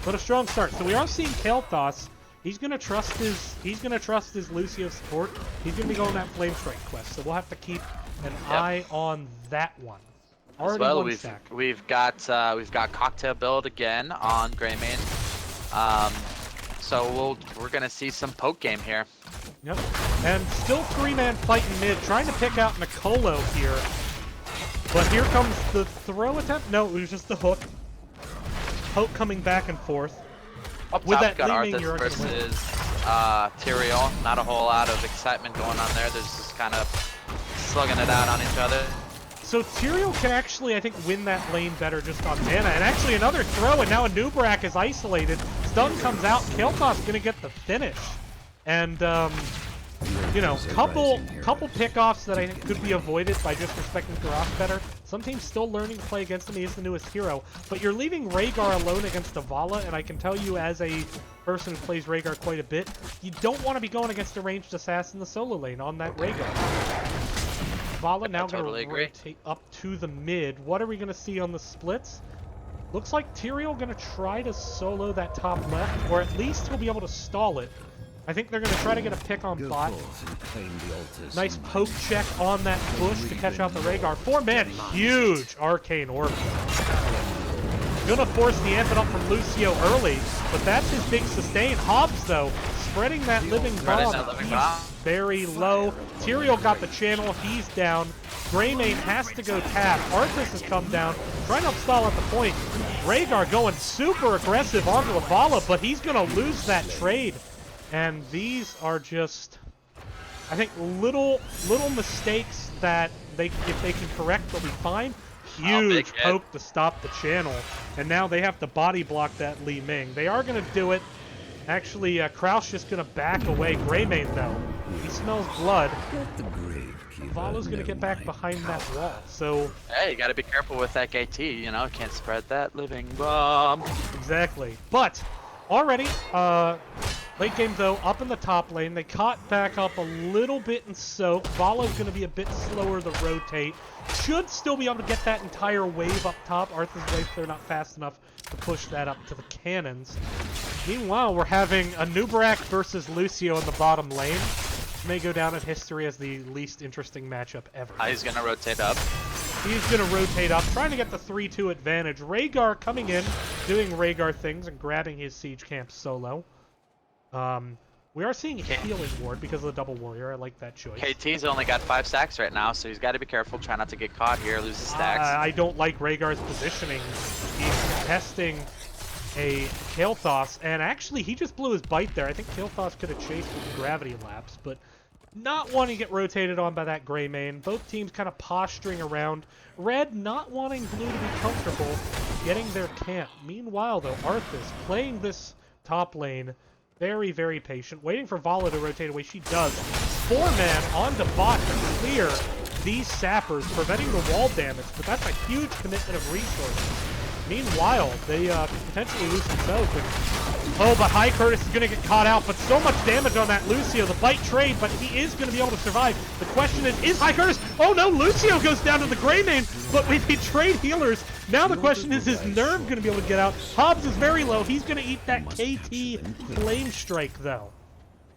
But a strong start. So we are seeing Kael'thas. He's gonna trust his Lucio support. He's gonna be going that Flame Strike quest. So we'll have to keep an eye on that one. As Already well, one stack. we've got Cocktail Build again on Grey Main. So we're gonna see some poke game here. Yep. And still 3-man fight in mid, trying to pick out Nicolo here. But here comes the throw attempt. No, it was just the hook. Poke coming back and forth. Up With top, that got Li Ming, you're Arthas gonna win. versus Tyrael. Not a whole lot of excitement going on there. There's just kind of slugging it out on each other. So Tyrael can actually, I think, win that lane better just on mana. And actually another throw, and now Anubarak is isolated. Stun comes out. Kael'thas gonna get the finish. And, you know, couple pickoffs that I think could be avoided by just respecting Karas better. Some teams still learning to play against him. He is the newest hero. But you're leaving Rhaegar alone against the Vala, and I can tell you as a person who plays Rhaegar quite a bit, you don't want to be going against a ranged assassin in the solo lane on that Rhaegar. Vala now going totally to agree. rotate up to the mid. What are we going to see on the splits? Looks like Tyrael going to try to solo that top left, or at least he'll be able to stall it. I think they're going to try to get a pick on Go bot. forth and claim the altars. Nice poke check on that push to catch out the Rhaegar. 4-man, huge Arcane Orb. Gonna force the Amped up from Lucio early, but that's his big sustain. Hobbs, though, spreading that living bomb. He's very low. Tyrael got the channel. He's down. Greymane has to go tap. Arthas has come down, trying to stall at the point. Rhaegar going super aggressive onto the Vala, but he's gonna lose that trade. And these are just, I think, little mistakes that if they can correct, they'll be fine. Huge poke to stop the channel, and now they have to body block that Li Ming. They are going to do it. Actually, Kraus just going to back away. Greymane, though, he smells blood. Let the gravekeeper Vala's going to get back behind that wall. So Hey, you gotta be careful with that KT, you know, can't spread that living bomb. exactly. But already, late game though, up in the top lane, they caught back up a little bit in soak. Vala's going to be a bit slower to rotate. Should still be able to get that entire wave up top. Arthur's wave, they're not fast enough to push that up to the cannons. Meanwhile, we're having Anubarak versus Lucio in the bottom lane. This may go down in history as the least interesting matchup ever. He's gonna rotate up. He's going to rotate up, trying to get the 3-2 advantage. Rhaegar coming in, doing Rhaegar things and grabbing his siege camp solo. We are seeing a healing ward because of the double warrior. I like that choice. KT's only got 5 stacks right now, so he's got to be careful, try not to get caught here, lose his stacks. I don't like Rhaegar's positioning. He's testing a Kael'thas, and actually he just blew his bite there. I think Kael'thas could have chased with the gravity lapse, but not wanting to get rotated on by that Greymane. Both teams kind of posturing around. Red not wanting blue to be comfortable getting their camp. Meanwhile, though, Arthas playing this top lane, very, very patient, waiting for Vala to rotate away. She does. 4-man onto bot to clear these sappers, preventing the wall damage, but that's a huge commitment of resources. Meanwhile, they could potentially lose some soak. Oh, but High Curtis is going to get caught out, but so much damage on that Lucio. The bite trade, but he is going to be able to survive. The question is High Curtis? Oh no, Lucio goes down to the Greymane, but if he trade healers, now the question is Nerve going to be able to get out? Hobbs is very low. He's going to eat that KT Flame Strike, though.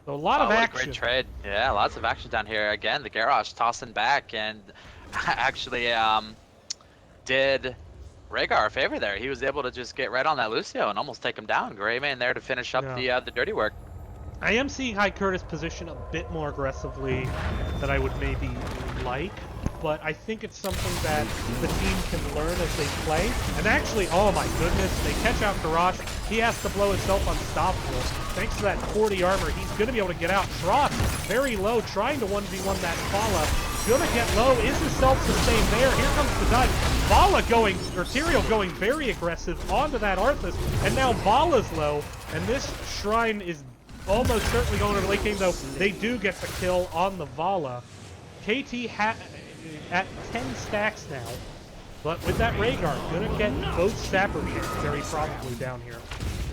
So a lot of action. Great trade. Yeah, lots of action down here. Again, the Garrosh tossing back and actually did Rhaegar a favor there. He was able to just get right on that Lucio and almost take him down. Greymane there to finish up the dirty work. I am seeing High Curtis position a bit more aggressively than I would maybe like. but I think it's something that the team can learn as they play. And actually, oh my goodness, they catch out Garage. He has to blow himself unstoppable. Thanks to that 40 armor, he's going to be able to get out. Tross, very low, trying to 1v1 that Fala. Gonna get low, is the self-sustain there. Here comes the dive. Vala going, or Tyrael going very aggressive onto that Arthas, and now Vala's low, and this Shrine is almost certainly going to the late game, though. They do get the kill on the Vala. KT at 10 stacks now, but with that Rhaegar, gonna get both Sapper hits very probably down here.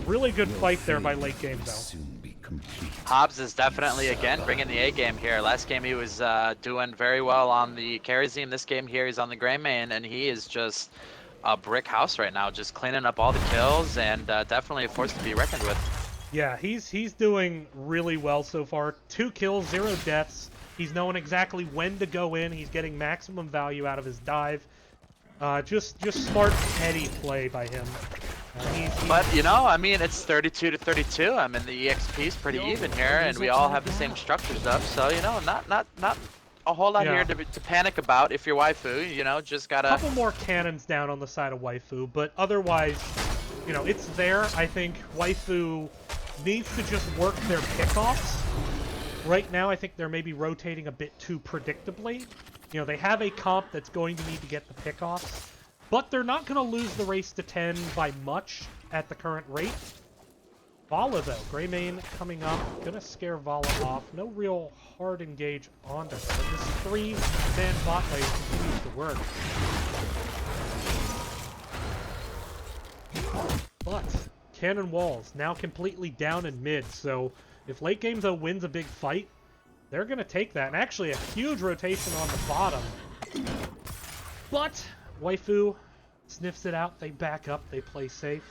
Really good fight there by late game, though. Hobbs is definitely, again, bringing the A game here. Last game he was doing very well on the carry team. This game here he's on the Grey main, and he is just a brick house right now, just cleaning up all the kills, and definitely a force to be reckoned with. Yeah, he's doing really well so far. 2 kills, 0 deaths. He's knowing exactly when to go in. He's getting maximum value out of his dive. Just smart, heady play by him. But, you know, I mean, it's 32 to 32. I mean, the EXP is pretty even here, and we all have the same structures up. So, you know, not a whole lot here to panic about if you're Waifu. You know, just gotta... A couple more cannons down on the side of Waifu, but otherwise, you know, it's there. I think Waifu needs to just work their pickoffs. Right now, I think they're maybe rotating a bit too predictably. You know, they have a comp that's going to need to get the pickoffs. But they're not going to lose the race to 10 by much at the current rate. Vala, though. Grey main coming up. Going to scare Vala off. No real hard engage onto her. And this 3-man bot lane continues to work. But cannon walls now completely down in mid. So if late game, though, wins a big fight, they're going to take that. And actually a huge rotation on the bottom. But... Waifu sniffs it out, they back up, they play safe.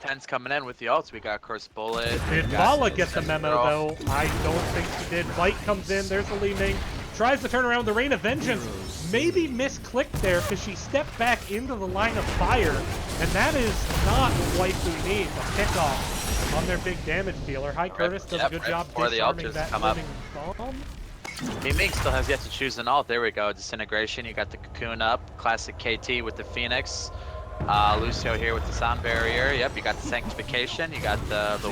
10's coming in with the ults. We got Curse Bullet. Did Vala get the memo, though? I don't think she did. Bite comes in, there's the Li Ming. Tries to turn around the Rain of Vengeance. Maybe misclicked there because she stepped back into the line of fire. And that is not what Waifu needs, a pickoff on their big damage dealer. Hi Curtis does a good job disarming that living bomb. Ming still has yet to choose an ult. There we go. Disintegration. You got the cocoon up. Classic KT with the Phoenix. Lucio here with the sound barrier. Yep, you got the sanctification. You got the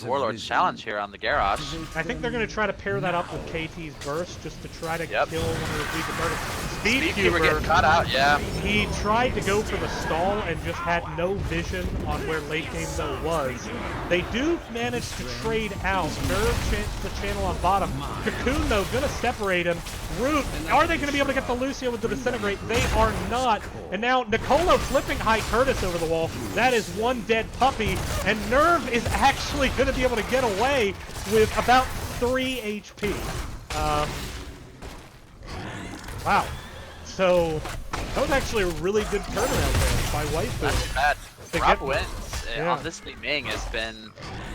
Warlord's challenge here on the Garrosh. I think they're going to try to pair that up with KT's burst just to try to kill one of the Legion murders. Speedcuber getting caught out, yeah. He tried to go for the stall and just had no vision on where late game though was. They do manage to trade out. Nerve the channel on bottom. Cocoon though going to separate him. Root, are they going to be able to get the Lucio with the disintegrate? They are not. And now Nicolo flipping High Curtis over the wall. That is one dead puppy. And Nerve is actually going to be able to get away with about 3 HP. Wow. So that was actually a really good turnaround there by Waifu. That's bad. Rob wins on this Li Ming has been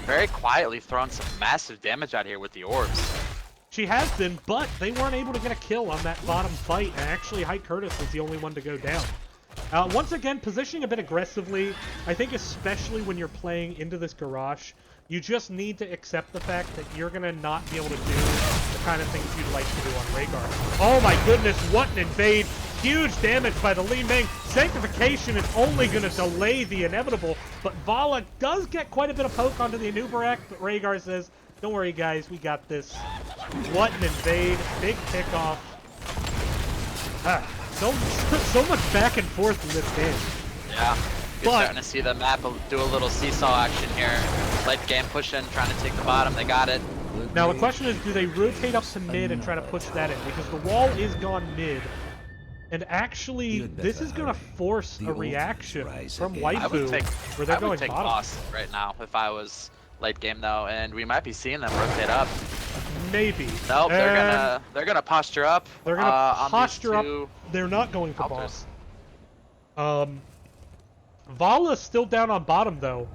very quietly throwing some massive damage out here with the orbs. She has been, but they weren't able to get a kill on that bottom fight, and actually High Curtis was the only one to go down. Once again, positioning a bit aggressively. I think especially when you're playing into this Garrosh, you just need to accept the fact that you're going to not be able to do the kind of things you'd like to do on Rhaegar. Oh my goodness, what an invade! Huge damage by the Li Ming. Sanctification is only going to delay the inevitable, but Vala does get quite a bit of poke onto the Anubarak, but Rhaegar says, don't worry guys, we got this. What an invade, big pickoff. So much back and forth in this game. Yeah, you're starting to see the map do a little seesaw action here. Late game pushing, trying to take the bottom, they got it. Now the question is, do they rotate up to mid and try to push that in? Because the wall is gone mid. And actually, this is going to force a reaction from Waifu, where they're going bottom. Boss right now if I was late game though, and we might be seeing them rotate up. Maybe. Nope, they're gonna posture up. They're gonna posture up. On they're not going for boss. Vala's still down on bottom though.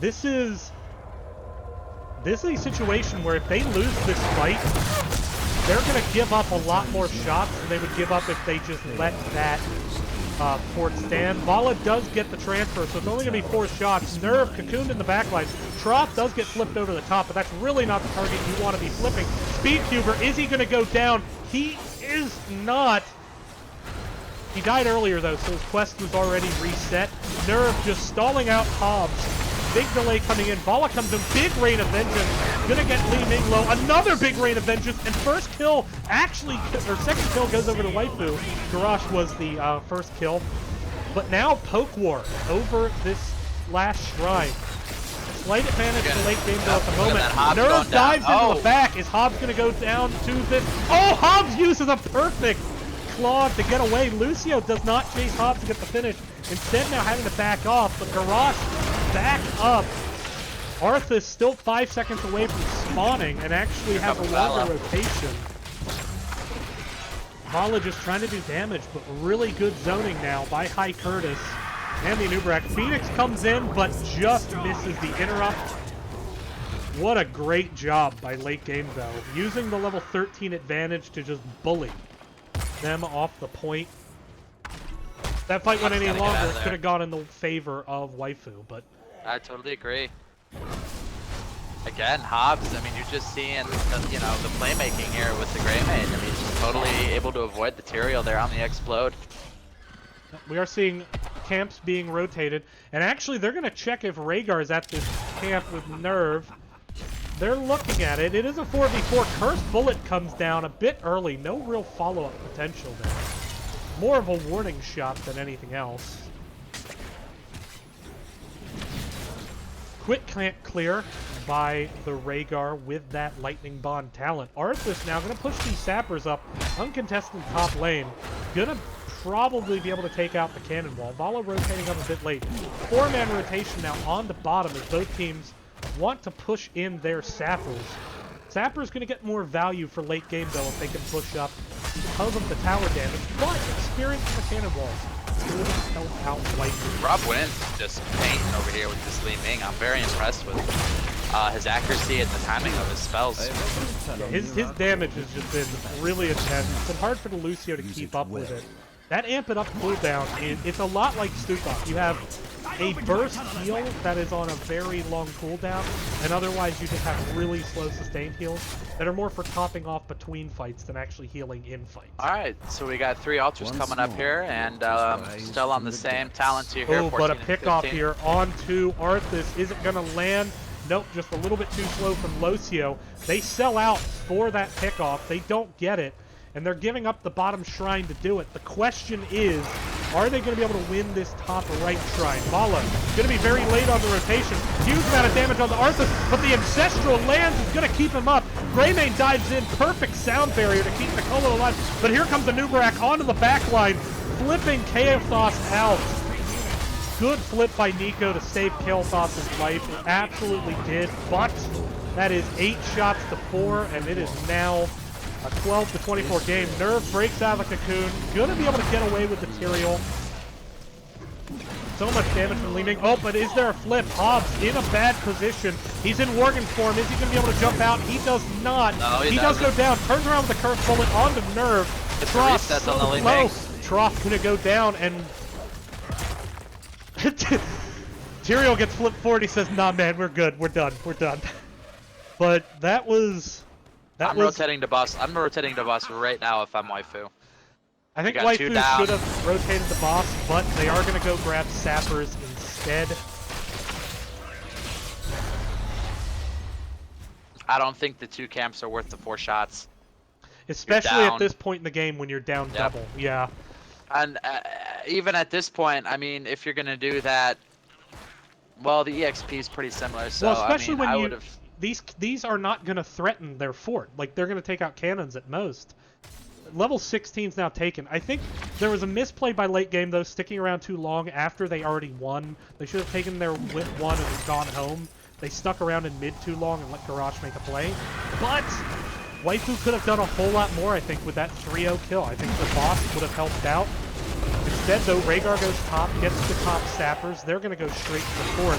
This is a situation where if they lose this fight, they're going to give up a lot more shots than they would give up if they just let that fort stand. Vala does get the transfer, so it's only going to be 4 shots. Nerve cocooned in the backline. Troth does get flipped over the top, but that's really not the target you want to be flipping. Speedcuber, is he going to go down? He is not. He died earlier though, so his quest was already reset. Nerve just stalling out HotS. Big delay coming in. Vala comes in. Big rain of vengeance. Gonna get Li Ming low. Another big rain of vengeance. And first kill actually, or second kill goes over to Waifu. Garage was the first kill. But now Poke War over this last shrine. Slight advantage to late game though at the moment. Nerve dives into the back. Is Hobbs gonna go down to this? Oh, Hobbs uses a perfect claw to get away. Lucio does not chase Hobbs to get the finish. Instead now having to back off, but Garage back up. Arthas still 5 seconds away from spawning and actually has a longer rotation. Vala just trying to do damage, but really good zoning now by High Curtis and the Anubarak. Phoenix comes in, but just misses the interrupt. What a great job by late game though, using the level 13 advantage to just bully them off the point. If that fight went any longer, it could have gone in the favor of Waifu, but I totally agree. Again, Hobbs, I mean, you're just seeing, you know, the playmaking here with the Greymane. I mean, just totally able to avoid the Tyrael there on the Explode. We are seeing camps being rotated, and actually they're going to check if Rhaegar's at this camp with Nerve. They're looking at it. It is a 4v4. Cursed Bullet comes down a bit early. No real follow-up potential there. More of a warning shot than anything else. Quick clear by the Rhaegar with that Lightning Bond talent. Arthas now going to push these sappers up. Uncontested top lane. Going to probably be able to take out the cannon wall. Vala rotating up a bit late. 4-man rotation now on the bottom as both teams want to push in their sappers. Sapper's going to get more value for late game though if they can push up because of the tower damage, but experience from the cannon walls could help out Waifu. Rob Wynn's just painting over here with this Li Ming. I'm very impressed with his accuracy and the timing of his spells. Yeah, his damage has just been really intense. It's been hard for the Lucio to keep up with it. That amp it up cooldown, it's a lot like Stukov. You have a burst heal that is on a very long cooldown, and otherwise you just have really slow sustained heals that are more for topping off between fights than actually healing in fights. Alright, so we got 3 altars coming up here, and still on the same talent tier here. Oh, but a pickoff here onto Arthas. Is it going to land? Nope, just a little bit too slow from Lucio. They sell out for that pickoff. They don't get it. And they're giving up the bottom shrine to do it. The question is, are they going to be able to win this top right shrine? Vala going to be very late on the rotation. Huge amount of damage on the Arthas, but the Ancestral lands is going to keep him up. Greymane dives in, perfect sound barrier to keep Nicolo alive. But here comes the Anubarak onto the back line, flipping Kael'thas out. Good flip by Nico to save Kael'thas' life. It absolutely did, but that is 8 shots to 4, and it is now a 12 to 24 game. Nerve breaks out of the cocoon. Gonna be able to get away with the Tyrael. So much damage from Li Ming. Oh, but is there a flip? Hobbs in a bad position. He's in Worgen form. Is he gonna be able to jump out? He does not. No, he does go down. Turns around with the Curse Bullet onto Nerve. Trough so low. Trough gonna go down, and Tyrael gets flipped forward. He says, "Nah, man, we're good. We're done. We're done." But that was. I'm rotating the boss. I'm rotating the boss right now if I'm Waifu. I think Waifu should have rotated the boss, but they are going to go grab sappers instead. I don't think the 2 camps are worth the 4 shots. Especially at this point in the game when you're down double. Yeah. And even at this point, I mean, if you're going to do that, well, the EXP is pretty similar. So, well, especially I mean, I when would have... These are not going to threaten their fort. Like, they're going to take out cannons at most. Level 16 is now taken. I think there was a misplay by late game, though, sticking around too long after they already won. They should have taken their one and gone home. They stuck around in mid too long and let Garage make a play. But Waifu could have done a whole lot more, I think, with that 3-0 kill. I think the boss would have helped out. Instead, though, Rhaegar goes top, gets the top sappers. They're going to go straight to the fort.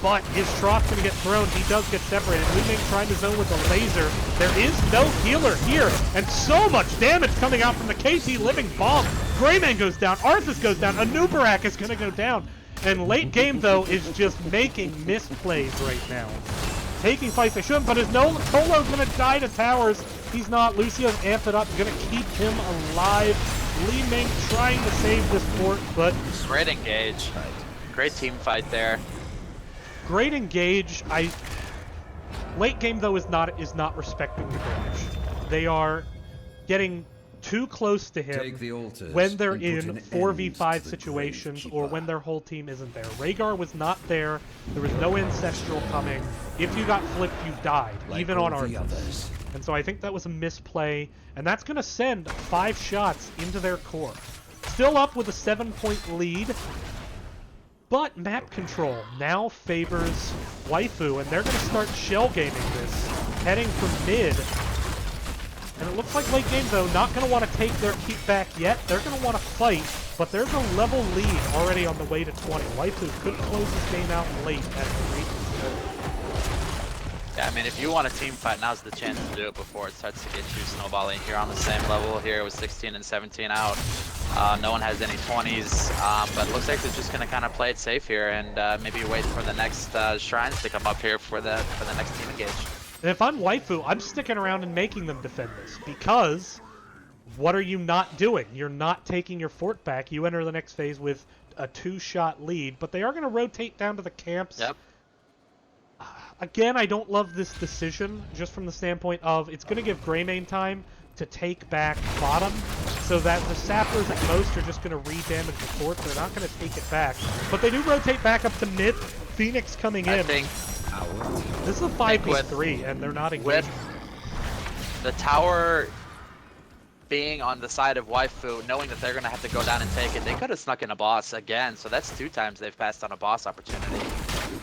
But is Troth going to get thrown? He does get separated. Li Ming trying to zone with the laser. There is no healer here. And so much damage coming out from the KT Living Bomb. Greymane goes down. Arthas goes down. Anubarak is going to go down. And late game, though, is just making misplays right now. Taking fights they shouldn't, but is Colo's going to die to towers. He's not. Lucio's amped it up. Going to keep him alive. Li Ming trying to save this fort, but Great engage. Great team fight there. great engage. Late game though is not respecting the barrage. They are getting too close to him Take the altars when they're and put in an 4v5 end to the situations or Gravekeeper. when their whole team isn't there. Rhaegar was not there. There was no Ancestral coming. If you got flipped, you died, Like even all on the Arthas. others. And so I think that was a misplay, and that's going to send 5 shots into their core. Still up with a 7-point lead, but map control now favors Waifu, and they're going to start shell gaming this, heading from mid. And it looks like late game, though, not going to want to take their keep back yet. They're going to want to fight, but there's a level lead already on the way to 20. Waifu could close this game out late at the region. Yeah, I mean, if you want a team fight, now's the chance to do it before it starts to get you snowballing. You're on the same level here with 16 and 17 out. No one has any 20s, but it looks like they're just going to kind of play it safe here and maybe wait for the next shrines to come up here for the next team engage. And if I'm Waifu, I'm sticking around and making them defend this, because what are you not doing? You're not taking your fort back. You enter the next phase with a 2-shot lead, but they are going to rotate down to the camps. Yep. Again, I don't love this decision, just from the standpoint of it's going to give Greymane time to take back bottom, so that the sappers at most are just going to re-damage the fort. They're not going to take it back. But they do rotate back up to mid. Phoenix coming in. I think This is a 5v3, and they're not engaging. with the tower being on the side of Waifu, knowing that they're going to have to go down and take it, they could have snuck in a boss again, so that's 2 times they've passed on a boss opportunity.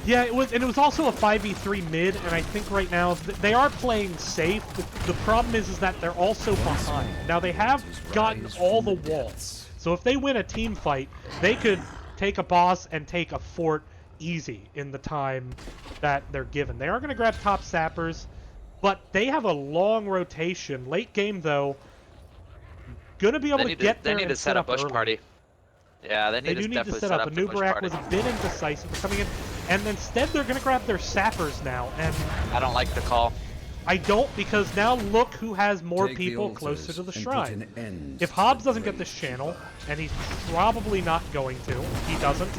Yeah, it was also a 5v3 mid, and I think right now they are playing safe. The problem is that they're also behind. Now they have gotten all the walls, so if they win a team fight, they could take a boss and take a fort easy in the time that they're given. They are going to grab top sappers, but they have a long rotation. Late game though, going to be able to get there They need and to set a bush early. party. Yeah, they They do to need to definitely set up. the bush Anubarak party. was a bit indecisive coming in, and instead they're going to grab their sappers now. And I don't like the call. I don't, because now look who has more Take the people altars closer to the and put shrine. an end If to Hobbs the doesn't get this channel, and he's probably not going to, he doesn't.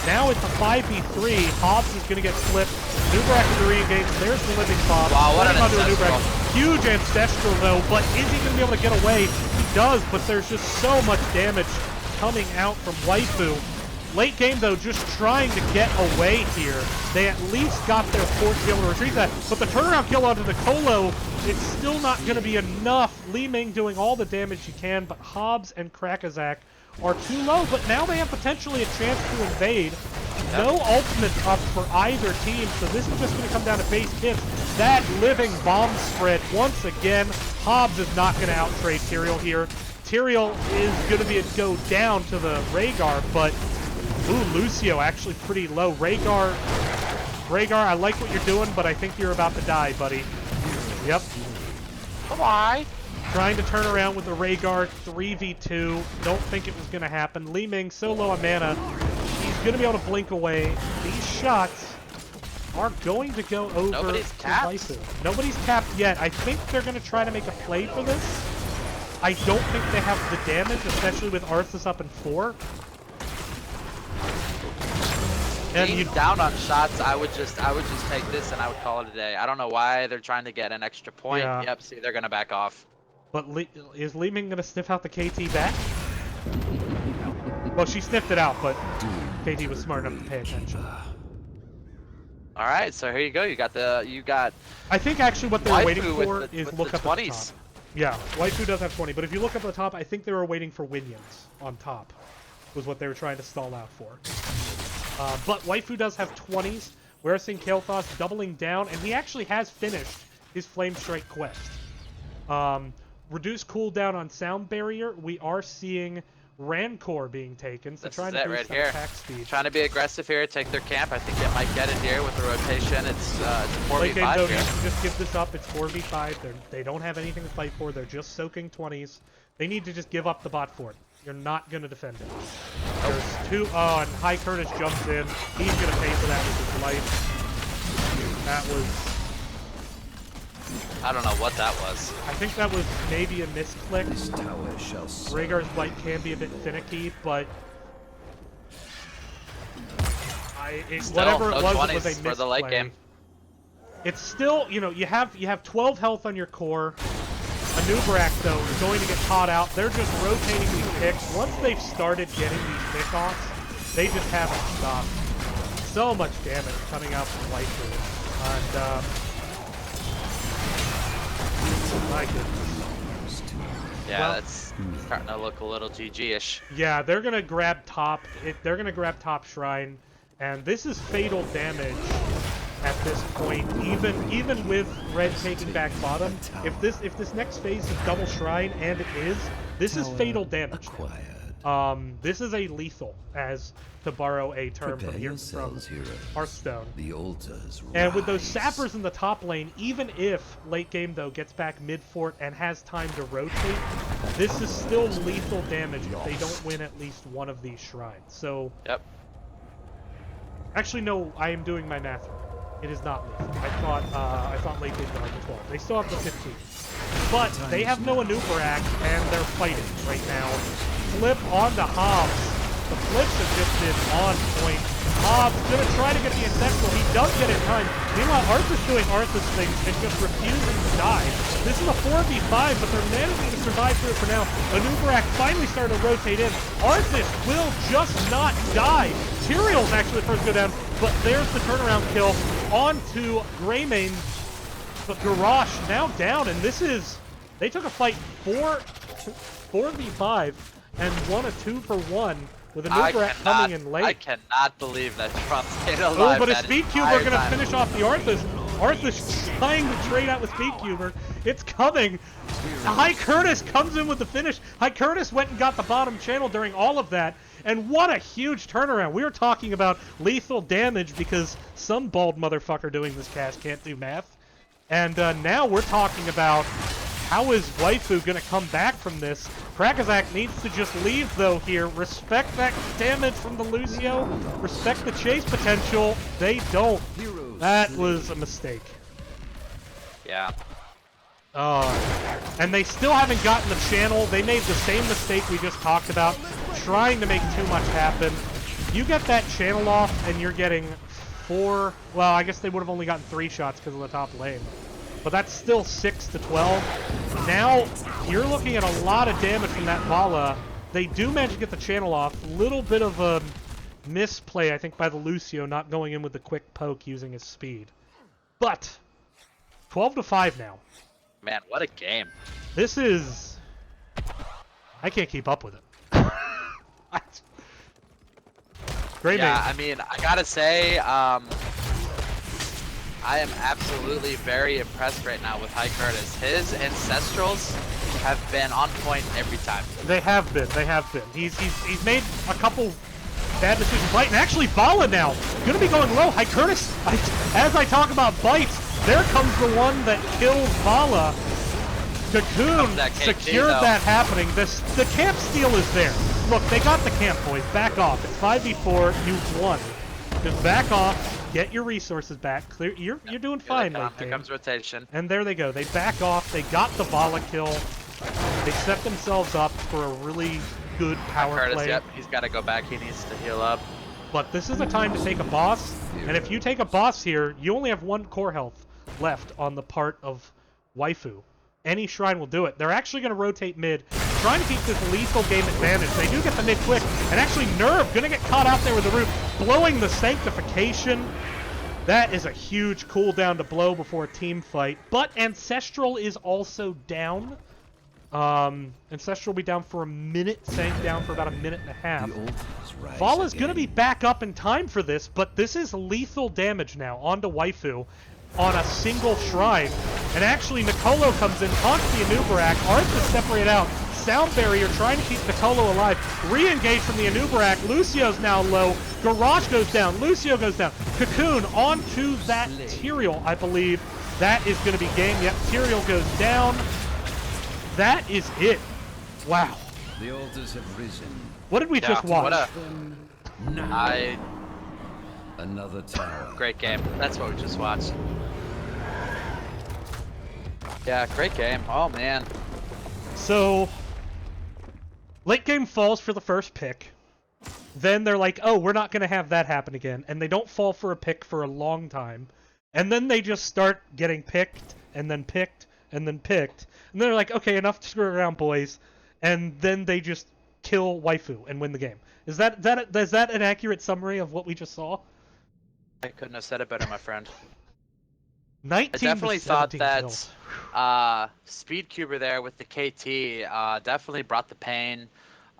Now it's a 5v3. Hobbs is going to get flipped. Anubarak is re-engaged. There's the living bomb. Wow, what an Running onto ancestral. Anubarak. Huge ancestral though, but is he going to be able to get away? He does, but there's just so much damage coming out from Waifu. Late game, though, just trying to get away here. They at least got their fort to be able to retrieve that. But the turnaround kill onto the Colo, it's still not going to be enough. Li Ming doing all the damage he can, but Hobbs and Krakazak are too low. But now they have potentially a chance to invade. No ultimates up for either team, so this is just going to come down to base hits. That living bomb spread once again. Hobbs is not going to outtrade Tyrael here. Tyrael is going to be a go down to the Rhaegar, but ooh, Lucio actually pretty low. Rhaegar, I like what you're doing, but I think you're about to die, buddy. Yep. Why? Trying to turn around with the Rhaegar 3v2. Don't think it was going to happen. Li Ming so low on mana, he's going to be able to blink away. These shots are going to go over Nobody's to tapped? Waifu. Nobody's tapped yet. I think they're going to try to make a play for this. I don't think they have the damage, especially with Arthas up in 4. And Being you down on shots, I would just take this and I would call it a day. I don't know why they're trying to get an extra point. Yeah. Yep, see, they're gonna back off. But is Li Ming going to sniff out the KT back? Well, she sniffed it out, but KT was smart enough to pay attention. All right, so here you go. You got I think actually what they were waiting Waifu for with the, is with look the up at the 20s. top. Yeah, Waifu does have 20, but if you look up at the top, I think they were waiting for Winions on top, was what they were trying to stall out for. But Waifu does have 20s. We're seeing Kael'thas doubling down, and he actually has finished his Flame Strike quest. Reduced cooldown on Sound Barrier. We are seeing Rancor being taken, so This trying is to it boost right that here. attack speed. Trying to be aggressive here, take their camp. I think they might get it here with the rotation. It's a Late game 4v5 though here. needs to just give this up. It's 4v5. They don't have anything to fight for. They're just soaking 20s. They need to just give up the bot fort. You're not going to defend it. There's two. Oh, and High Curtis jumps in. He's going to pay for that with his life. That was I don't know what that was. I think that was maybe a misclick. This tower shall Rhaegar's Blight can be a bit finicky, but whatever it was a misplay. For the late game. It's still, you know, you have 12 health on your core. Anubarak, though, is going to get caught out. They're just rotating these picks. Once they've started getting these pick-offs, they just haven't stopped. So much damage coming out from Waifu. And, my goodness. Yeah, Well, that's starting to look a little GG-ish. Yeah, they're going to grab top. They're going to grab top shrine. And this is fatal damage at this point, even with red taking back bottom. If this next phase is double shrine, and it is, this is fatal damage. This is a lethal, as to borrow a term from Hearthstone. The altars And with those rise. sappers in the top lane, even if late game though gets back mid fort and has time to rotate, this is still lethal damage if they don't win at least one of these shrines. So Yep. actually, no, I am doing my math wrong. It is not lethal. I thought late game got the 12. They still have the 15. But they have no Anubarak, and they're fighting right now. Flip onto Hobbs. The flips have just been on point. Hobbs gonna try to get the ancestral. He does get it in time. Meanwhile, Arthur's doing Arthur's things and just refusing to die. This is a 4v5, but they're managing to survive through it for now. Anubarak finally starting to rotate in. Arthur will just not die. Tyrael's actually the first to go down, but there's the turnaround kill onto Greymane. But Garrosh now down, and this is... They took a fight 4v5 and won a 2-for-1 with Anubarak coming in late. I cannot believe that Trump stayed alive. Oh, but a that Speedcuber going to entire finish off the Arthas. Arthas trying to trade out with Speedcuber. It's coming. High Curtis comes in with the finish. High Curtis went and got the bottom channel during all of that. And what a huge turnaround. We were talking about lethal damage because some bald motherfucker doing this cast can't do math. And now we're talking about how is Waifu going to come back from this. Krakazak needs to just leave, though, here. Respect that damage from the Lucio. Respect the chase potential. They don't. That was a mistake. Yeah. And they still haven't gotten the channel. They made the same mistake we just talked about, trying to make too much happen. You get that channel off, and you're getting 4... Well, I guess they would have only gotten 3 shots because of the top lane. But that's still 6 to 12. Now, you're looking at a lot of damage from that Vala. They do manage to get the channel off. A little bit of a misplay, I think, by the Lucio, not going in with the quick poke using his speed. But, 12 to 5 now. Man, what a game. This is... I can't keep up with it. Great Yeah, name. I mean, I gotta say, I am absolutely very impressed right now with High Curtis. His ancestrals have been on point every time. They have been. They have been. He's made a couple bad decisions. Right, and actually Vala now gonna be going low. High Curtis. As I talk about bites, there comes the one that kills Vala. Cocoon secured that happening. The camp steal is there. Look, they got the camp, boys. Back off. It's 5v4. You've won. Just back off. Get your resources back. You're doing fine, late game. Here comes rotation. And there they go. They back off. They got the Vala kill. They set themselves up for a really good power Curtis, play. yep, he's got to go back. He needs to heal up. But this is a time to take a boss. And if you take a boss here, you only have 1 core health left on the part of Waifu. Any shrine will do it. They're actually going to rotate mid, trying to keep this lethal game advantage. They do get the mid quick, and actually Nerve going to get caught out there with the root, blowing the Sanctification. That is a huge cooldown to blow before a team fight. But Ancestral is also down. Ancestral will be down for a minute, Sank down for about a minute and a half. Vala's going to be back up in time for this, but this is lethal damage now onto Waifu on a single shrine. And actually, Nicolo comes in, taunts the Anubarak. Arth is separated out. Sound Barrier trying to keep Nicolo alive. Re-engage from the Anubarak. Lucio's now low. Garrosh goes down. Lucio goes down. Cocoon onto that Tyrael, I believe. That is going to be game. Yep, Tyrael goes down. That is it. Wow. The altars have risen. What did we just watch? Another tower. Great game. That's what we just watched. Yeah, great game. Oh man. So, late game falls for the first pick. Then they're like, oh, we're not going to have that happen again. And they don't fall for a pick for a long time. And then they just start getting picked, and then picked, and then picked. And they're like, okay, enough to screw around, boys. And then they just kill Waifu and win the game. Is that an accurate summary of what we just saw? I couldn't have said it better, my friend. 19 I definitely to thought 17 that kills. Speedcuber there with the KT definitely brought the pain.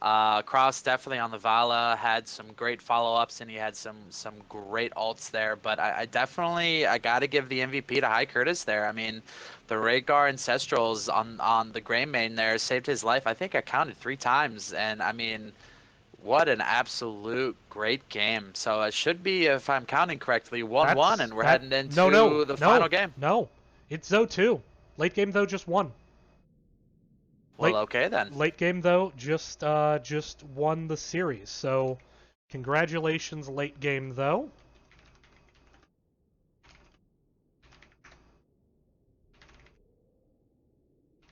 Cross definitely on the Vala had some great follow-ups and he had some great ults there. But I got to give the MVP to High Curtis there. I mean, the Rhaegar Ancestrals on the Grey Main there saved his life. I think I counted 3 times, and I mean, what an absolute great game. So it should be, if I'm counting correctly, 1-1, and we're heading into the final game. No, it's Zo 2. Late game though just won. Well, okay then. Late game though just won the series. So congratulations, late game though.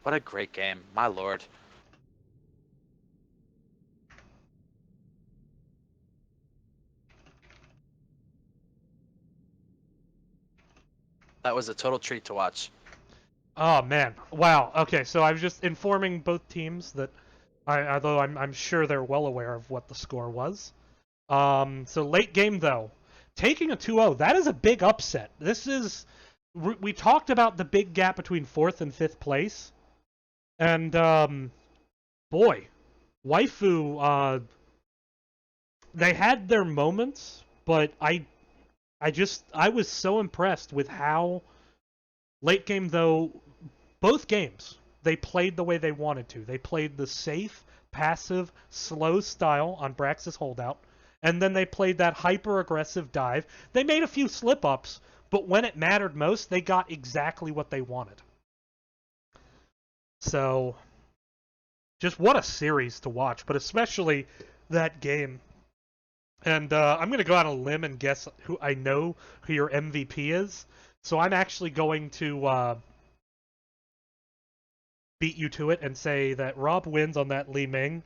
What a great game, my lord. That was a total treat to watch. Oh man! Wow. Okay, so I was just informing both teams that, although I'm sure they're well aware of what the score was. So late game though, taking a 2-0, that is a big upset. This is, we talked about the big gap between 4th and 5th place, and boy, Waifu, they had their moments, but I was so impressed with how late game though, both games, they played the way they wanted to. They played the safe, passive, slow style on Brax's holdout, and then they played that hyper-aggressive dive. They made a few slip-ups, but when it mattered most, they got exactly what they wanted. So, just what a series to watch, but especially that game. And I'm going to go out on a limb and guess who your MVP is. So I'm actually going to beat you to it and say that Rob wins on that Li Ming.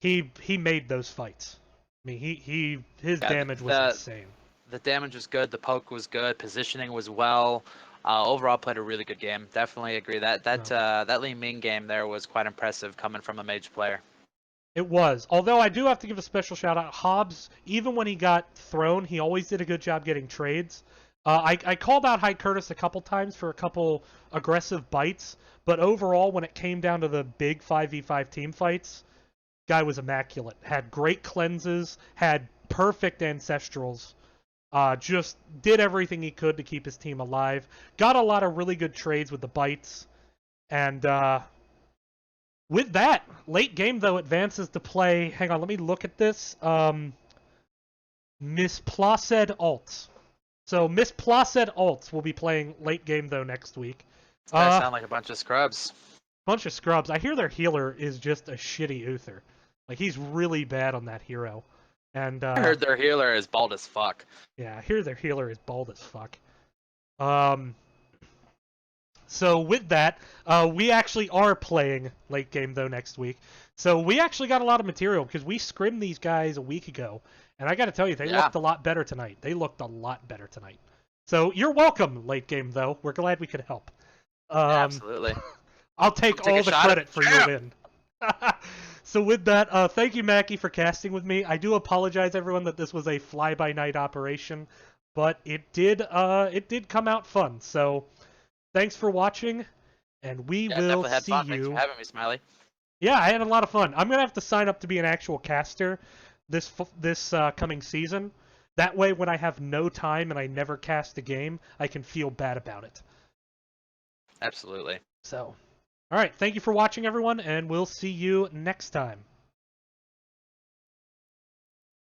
He made those fights. I mean, his damage was insane. The damage was good. The poke was good. Positioning was well. Overall, played a really good game. Definitely agree that Li Ming game there was quite impressive coming from a mage player. It was. Although I do have to give a special shout out. Hobbs, even when he got thrown, he always did a good job getting trades. I called out High Curtis a couple times for a couple aggressive bites, but overall, when it came down to the big 5v5 team fights, guy was immaculate. Had great cleanses, had perfect ancestrals, just did everything he could to keep his team alive. Got a lot of really good trades with the bites, and with that, late game though advances to play. Hang on, let me look at this. Misplaced Alts. So Misplaced Alts will be playing late game though next week. These guys sound like a bunch of scrubs. Bunch of scrubs. I hear their healer is just a shitty Uther. Like, he's really bad on that hero. And I heard their healer is bald as fuck. Yeah, I hear their healer is bald as fuck. So with that, we actually are playing late game though next week. So we actually got a lot of material because we scrimmed these guys a week ago. And I got to tell you, they looked a lot better tonight. So you're welcome, late game though. We're glad we could help. Absolutely. I'll take all the credit for your win. So with that, thank you, Mackie, for casting with me. I do apologize, everyone, that this was a fly-by-night operation, but it did come out fun. So thanks for watching, and we will see you. Thanks for having me, Smiley. Yeah, I had a lot of fun. I'm gonna have to sign up to be an actual caster this coming season. That way, when I have no time and I never cast a game, I can feel bad about it. Absolutely. So, all right, thank you for watching, everyone, and we'll see you next time.